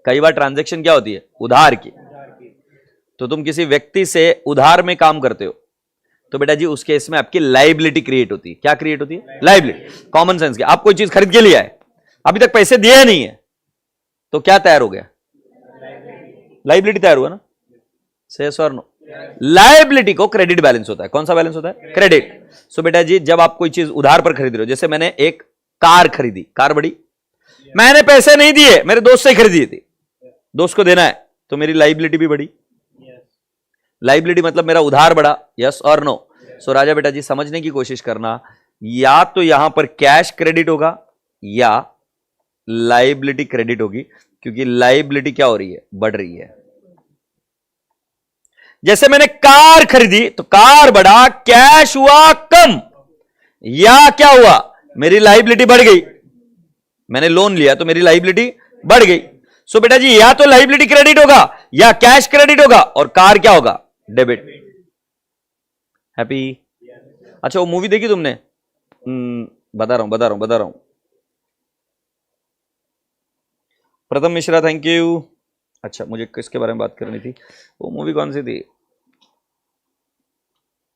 Speaker 1: कई बार ट्रांजैक्शन क्या होती है? उधार की। तो तुम किसी व्यक्ति से उधार में काम करते हो तो बेटा जी उस केस में आपकी लाइबिलिटी क्रिएट होती है। क्या क्रिएट होती है? लाइबिलिटी। कॉमन सेंस के, आप कोई चीज खरीद के लिया है, अभी तक पैसे दिए नहीं है, तो क्या तैयार हो गया? लाइबिलिटी तैयार हुआ ना, से यस और नो? लाइबिलिटी को क्रेडिट बैलेंस होता है। कौन सा बैलेंस होता है? क्रेडिट। सो बेटा जी जब आप कोई चीज उधार पर खरीद रहे हो, जैसे मैंने एक कार खरीदी, कार बड़ी, मैंने पैसे नहीं दिए, मेरे दोस्त से खरीदी थी, दोस्त को देना है, तो मेरी लाइबिलिटी भी बढ़ी। लाइबिलिटी मतलब मेरा उधार बढ़ा, यस और नो? सो राजा बेटा जी समझने की कोशिश करना, या तो यहां पर कैश क्रेडिट होगा या लाइबिलिटी क्रेडिट होगी, क्योंकि लाइबिलिटी क्या हो रही है? बढ़ रही है। जैसे मैंने कार खरीदी तो कार बढ़ा, कैश हुआ कम, या क्या हुआ? मेरी लाइबिलिटी बढ़ गई। मैंने लोन लिया तो मेरी लाइबिलिटी बढ़ गई। सो बेटा जी या तो लाइबिलिटी क्रेडिट होगा या कैश क्रेडिट होगा, और कार क्या होगा? डेबिट। हैप्पी? अच्छा वो मूवी देखी तुमने? बता रहा हूं। प्रथम मिश्रा थैंक यू। अच्छा मुझे किसके बारे में बात करनी थी, वो मूवी कौन सी थी?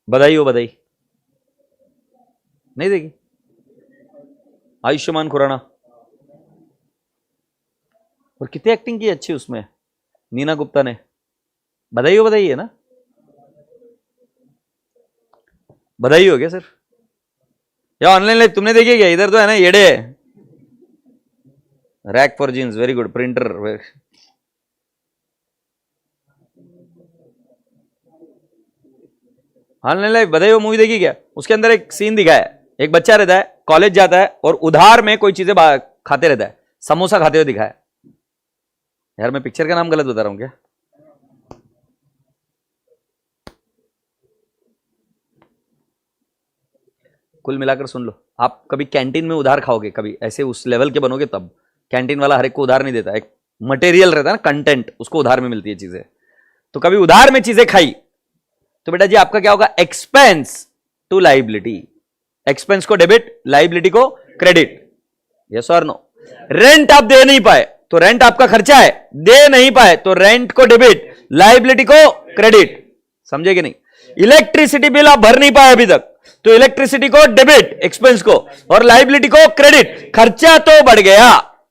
Speaker 1: बधाई हो बधाई, नहीं देखी? आयुष्मान खुराना, और कितनी एक्टिंग की अच्छी उसमें, नीना गुप्ता ने। बधाई हो बधाई है ना? बधाई हो गया सर, या ऑनलाइन लाइव तुमने देखी क्या? इधर तो है ना येड़े, rack for jeans, very good. Printer, online live Badhaai Ho movie देखी क्या? उसके अंदर एक सीन दिखाया है, एक बच्चा रहता है, कॉलेज जाता है और उधार में कोई चीजें खाते रहता है, समोसा खाते हुए दिखाया। यार मैं पिक्चर का नाम गलत बता रहा हूं क्या? कुल मिलाकर सुन लो, आप कभी कैंटीन में उधार खाओगे, कभी ऐसे उस लेवल के बनोगे तब। कैंटीन वाला हर एक को उधार नहीं देता, एक मटेरियल रहता है ना, कंटेंट, उसको उधार में मिलती है चीजें। तो कभी उधार में चीजें खाई तो बेटा जी आपका क्या होगा? Expense to liability. एक्सपेंस को डेबिट, लाइबिलिटी को क्रेडिट, यस और नो? रेंट आप दे नहीं पाए तो रेंट आपका खर्चा है, दे नहीं पाए तो रेंट को डेबिट, लाइबिलिटी को क्रेडिट। समझे कि नहीं? इलेक्ट्रिसिटी बिल आप भर नहीं पाए अभी तक, तो इलेक्ट्रिसिटी को डेबिट एक्सपेंस को, और लाइबिलिटी को क्रेडिट। खर्चा तो बढ़ गया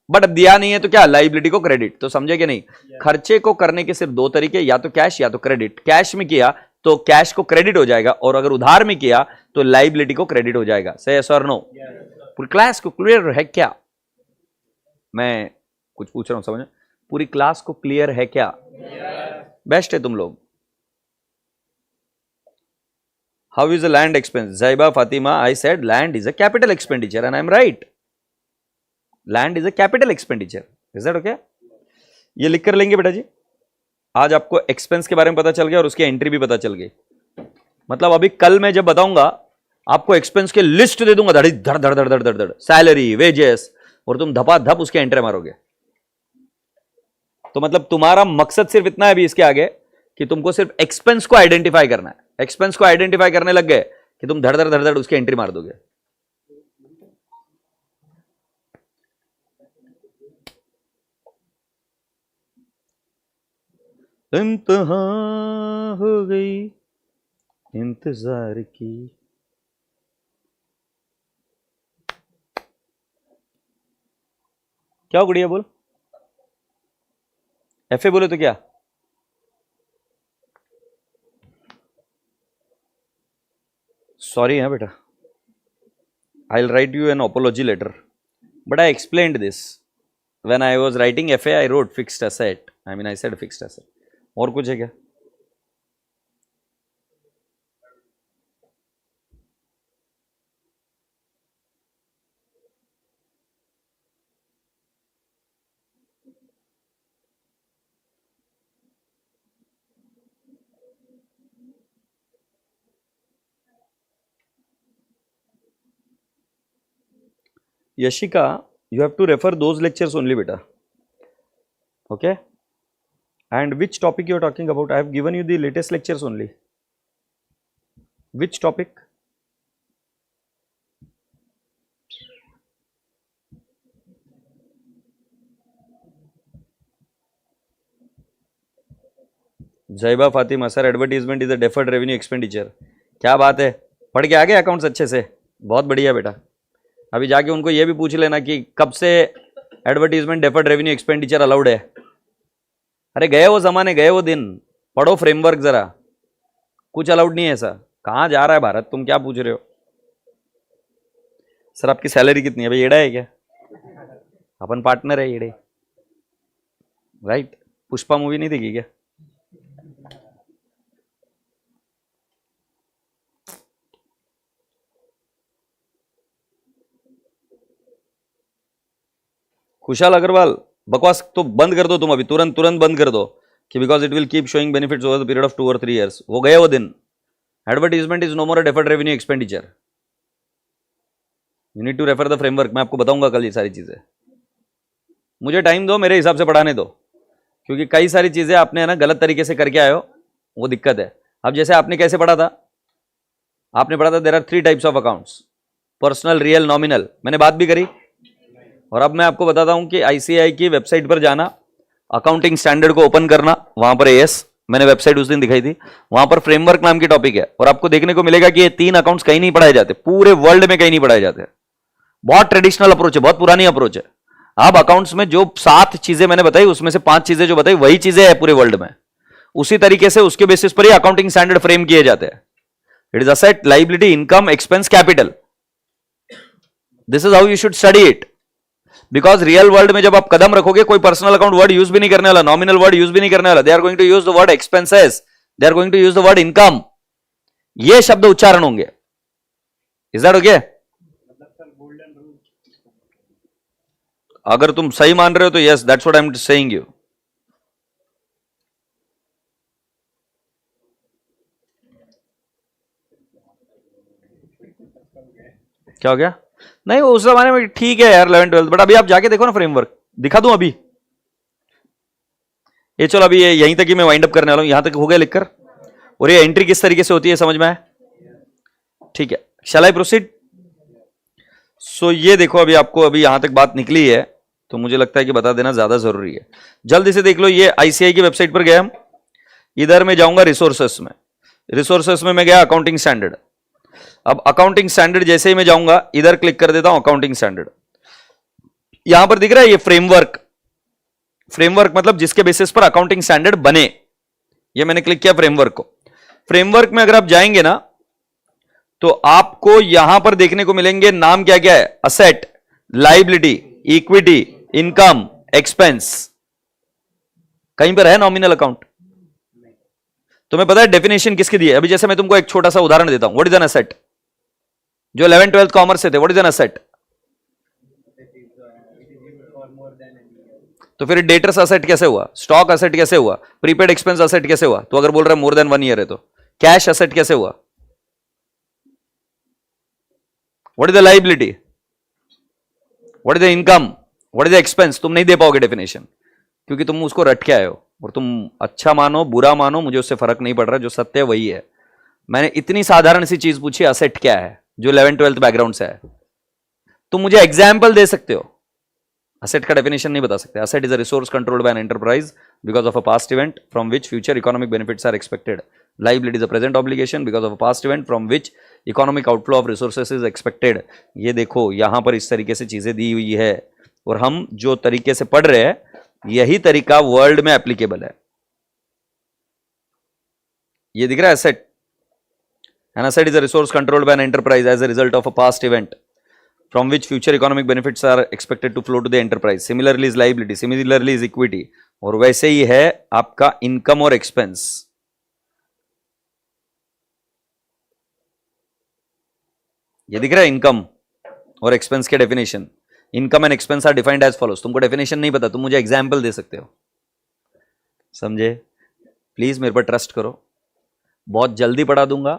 Speaker 1: बट दिया नहीं है तो क्या, लाइबिलिटी को क्रेडिट। तो समझे कि नहीं? खर्चे को करने के सिर्फ दो तरीके, या तो कैश या तो क्रेडिट। कैश में किया तो कैश को क्रेडिट हो जाएगा, और अगर उधार में किया तो लाइबिलिटी को क्रेडिट हो जाएगा। से यस और नो? पूरी क्लास को क्लियर है क्या? मैं कुछ पूछ रहा हूं, समझ? पूरी क्लास को क्लियर है क्या? बेस्ट है तुम लोग। How is a land expense? Zaiba Fatima, I said land is a capital expenditure and I am right. Land is a capital expenditure, is that okay? ये लिख कर लेंगे बेटा जी। आज आपको एक्सपेंस के बारे में पता चल गया और उसकी एंट्री भी पता चल गई। मतलब अभी कल मैं जब बताऊंगा आपको एक्सपेंस के लिस्ट दे दूंगा, धड़ धड़ धड़ धड़ धड़ धड़ धड़, सैलरी, वेजेस, और तुम धपा धप उसके एंट्री मारोगे। तो मतलब तुम्हारा मकसद सिर्फ इतना है अभी इसके आगे कि तुमको सिर्फ एक्सपेंस को आइडेंटिफाई करना है। एक्सपेंस को आइडेंटिफाई करने लग गए कि तुम धड़ धड़ धड़ धड़ उसकी एंट्री मार दोगे। इंतहा हो गई इंतजार की। क्या गुड़िया बोल? एफए बोले तो क्या? सॉरी है बेटा, I will write you an apology letter, but I explained this when I was writing FA. I wrote fixed asset, I mean I said fixed asset. और कुछ है क्या? Yashika, you have to refer those lectures only, beta. Okay? And which topic you are talking about? I have given you the latest lectures only. Which topic? जैबा Fatima, sir advertisement is a deferred revenue expenditure. क्या बात है, पढ़ के आ गए accounts अच्छे से? बहुत बढ़िया बेटा। अभी जाके उनको ये भी पूछ लेना कि कब से advertisement deferred revenue expenditure allowed है। अरे गए वो जमाने, गए वो दिन। पढ़ो फ्रेमवर्क जरा, कुछ अलाउड नहीं है ऐसा। कहाँ जा रहा है भारत? तुम क्या पूछ रहे हो? सर आपकी सैलरी कितनी है? भाई एड़ा है क्या? अपन पार्टनर है एड़े, राइट? पुष्पा मूवी नहीं देखी क्या? खुशहाल अग्रवाल, बकवास तो बंद कर दो तुम अभी, तुरंत तुरंत बंद कर दो कि because it will keep showing benefits over the period of 2 or 3 years। वो गए वो दिन। Advertisement is no more a deferred revenue expenditure. You need to refer the framework. मैं आपको बताऊंगा कल ये सारी चीजें। मुझे टाइम दो, मेरे हिसाब से पढ़ाने दो, क्योंकि कई सारी चीजें आपने है ना गलत तरीके से करके आए हो, वो दिक्कत है। अब जैसे आपने कैसे पढ़ा था? आपने पढ़ा था there are 3 types of accounts, personal, real, nominal. मैंने बात भी करी। और अब मैं आपको बताता हूं कि आईसीआई की वेबसाइट पर जाना, अकाउंटिंग स्टैंडर्ड को ओपन करना, वहां पर एएस, मैंने वेबसाइट उस दिन दिखाई थी, वहां पर फ्रेमवर्क नाम की टॉपिक है। और आपको देखने को मिलेगा कि ये 3 अकाउंट्स कहीं नहीं पढ़ाए जाते, पूरे वर्ल्ड में कहीं नहीं पढ़ाए जाते। बहुत ट्रेडिशनल अप्रोच है, बहुत पुरानी अप्रोच है। अब अकाउंट्स में जो 7 चीजें मैंने बताई, उसमें से 5 चीजें जो बताई वही चीजें है पूरे वर्ल्ड में। उसी तरीके से उसके बेसिस पर ही अकाउंटिंग स्टैंडर्ड फ्रेम किए जाते हैं। It is asset, liability, income, expense, capital. This is how you should study it. Because real world में जब आप कदम रखोगे, कोई पर्सनल अकाउंट वर्ड यूज भी नहीं करने वाला, नॉमिनल वर्ड यूज भी नहीं करने वाला। They are going to use the word expenses, they are going to use the word income. ये शब्द उच्चारण होंगे। Is that okay? अगर तुम सही मान रहे हो तो yes, that's what I am saying you. क्या हो गया? नहीं, वो उस जमाने में ठीक है यार 11th 12th, बट अभी आप जाके देखो ना फ्रेमवर्क। दिखा दूं अभी? ये चलो अभी ये यहीं तक ही मैं वाइंड अप करने वाला हूं। यहां तक हो गया लिखकर। और ये एंट्री किस तरीके से होती है समझ में आया? ठीक है, शैल आई प्रोसीड? सो ये देखो, अभी आपको अभी यहां तक बात निकली है, तो मुझे लगता है कि बता देना ज्यादा जरूरी है। जल्दी से देख लो, ये आईसीआई की वेबसाइट पर गए हम, इधर मैं जाऊंगा रिसोर्सेस में, रिसोर्सेस में मैं गया अकाउंटिंग स्टैंडर्ड। अब अकाउंटिंग स्टैंडर्ड जैसे ही मैं जाऊंगा, इधर क्लिक कर देता हूं अकाउंटिंग स्टैंडर्ड। यहां पर दिख रहा है ये फ्रेमवर्क, फ्रेमवर्क मतलब जिसके बेसिस पर अकाउंटिंग स्टैंडर्ड बने, ये मैंने क्लिक किया फ्रेमवर्क को। फ्रेमवर्क में अगर आप जाएंगे ना तो आपको यहां पर देखने को मिलेंगे नाम क्या क्या है, asset, liability, equity, income, expense. कहीं पर है नॉमिनल अकाउंट? तुम्हें पता है डेफिनेशन किसकी दी है? अभी जैसे मैं तुमको एक छोटा सा उदाहरण देता हूं, व्हाट इज एन एसेट? जो 11th 12th कॉमर्स से थे, व्हाट इज एन एसेट? तो फिर डेटर्स असेट कैसे हुआ, स्टॉक असेट कैसे हुआ, प्रीपेड एक्सपेंस असेट कैसे हुआ? तो अगर बोल रहा है मोर देन 1 ईयर है तो कैश असेट कैसे हुआ? What is the liability, what is the income, what is the expense? तुम नहीं दे पाओगे डेफिनेशन, क्योंकि तुम उसको रट के आए हो। और तुम अच्छा मानो बुरा मानो, मुझे उससे फर्क नहीं पड़ रहा, जो सत्य है वही है। मैंने इतनी साधारण सी चीज पूछी, असेट क्या है, जो 11th 12th बैकग्राउंड से है। तुम मुझे एग्जाम्पल दे सकते हो, असेट का डेफिनेशन नहीं बता सकते। Asset is a resource controlled by an enterprise because of a past event from which future economic benefits are expected. Liability is a present obligation because of a past event from which economic outflow of resources is expected. ये देखो यहां पर इस तरीके से चीजें दी हुई है, और हम जो तरीके से पढ़ रहे हैं यही तरीका वर्ल्ड में एप्लीकेबल है। ये दिख रहा है asset, an asset is a resource controlled by an enterprise as a result of a past event from which future economic benefits are expected to flow to the enterprise. Similarly is liability, similarly is equity, और वैसे ही है आपका income और expense. ये दिख रहा है income और एक्सपेंस के definition. Income and expense are defined as follows. तुमको डेफिनेशन नहीं पता, तुम मुझे एग्जाम्पल दे सकते हो, समझे? प्लीज मेरे पर ट्रस्ट करो, बहुत जल्दी पढ़ा दूंगा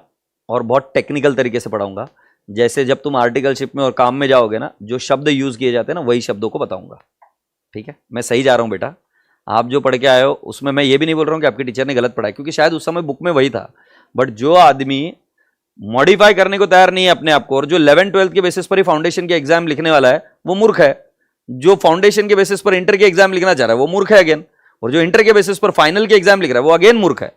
Speaker 1: और बहुत टेक्निकल तरीके से पढ़ाऊंगा। जैसे जब तुम आर्टिकलशिप में और काम में जाओगे ना, जो शब्द यूज किए जाते हैं ना, वही शब्दों को बताऊंगा, ठीक है? मैं सही जा रहा हूं बेटा, आप जो पढ़ के आए हो उसमें मैं ये भी नहीं बोल रहा हूं कि आपके टीचर ने गलत पढ़ाया, क्योंकि शायद उस समय बुक में वही था। बट जो आदमी मॉडिफाई करने को तैयार नहीं है अपने आप को, और जो 11th 12th के बेसिस पर ही फाउंडेशन के एग्जाम लिखने वाला है, वो मूर्ख है। जो फाउंडेशन के बेसिस पर इंटर के एग्जाम लिखना चाह रहा है, वो मूर्ख है अगेन। और जो इंटर के बेसिस पर फाइनल के एग्जाम लिख रहा है, वो अगेन मूर्ख है।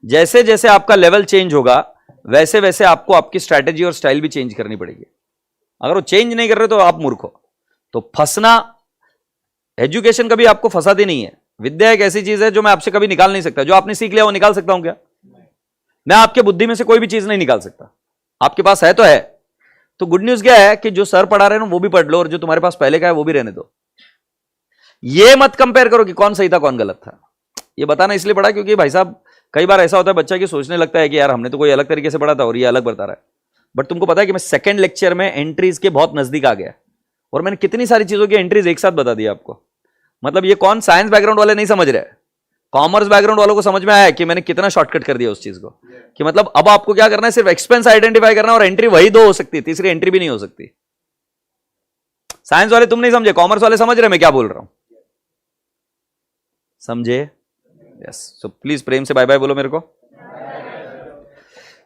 Speaker 1: जैसे जैसे आपका लेवल चेंज होगा, वैसे वैसे आपको आपकी स्ट्रैटेजी और स्टाइल भी चेंज करनी पड़ेगी। अगर वो चेंज नहीं कर रहे तो आप मूर्ख हो। तो फंसना, एजुकेशन कभी आपको फंसाती नहीं है। विद्या एक ऐसी चीज है जो मैं आपसे कभी निकाल नहीं सकता। जो आपने सीख लिया वो निकाल सकता हूं क्या? मैं आपके बुद्धि में से कोई भी चीज नहीं निकाल सकता। आपके पास है तो है। तो गुड न्यूज क्या है कि जो सर पढ़ा रहे हैं वो भी पढ़ लो, और जो तुम्हारे पास पहले का है वो भी रहने दो। ये मत कंपेयर करो कि कौन सही था कौन गलत था। ये बताना इसलिए पड़ा क्योंकि भाई साहब कई बार ऐसा होता है बच्चा कि सोचने लगता है कि यार हमने तो कोई अलग तरीके से पढ़ा था और ये अलग बता रहा है। बट तुमको पता है कि मैं सेकंड लेक्चर में एंट्रीज के बहुत नजदीक आ गया, और मैंने कितनी सारी चीजों की एंट्रीज एक साथ बता दी आपको। मतलब ये कौन साइंस बैकग्राउंड वाले नहीं समझ रहे, कॉमर्स बैकग्राउंड वालों को समझ में आया कि मैंने कितना शॉर्टकट कर दिया उस चीज को। कि मतलब अब आपको क्या करना है, सिर्फ एक्सपेंस आइडेंटिफाई करना, और एंट्री वही दो हो सकती है, तीसरी एंट्री भी नहीं हो सकती। साइंस वाले तुम नहीं समझे, कॉमर्स वाले समझ रहे मैं क्या बोल रहा हूं, समझे? यस। सो प्लीज प्रेम से बाय बाय बोलो मेरे को।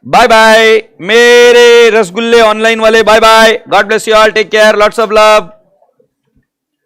Speaker 1: बाय बाय मेरे रसगुल्ले ऑनलाइन वाले, bye bye. God bless you all, take care, lots of love.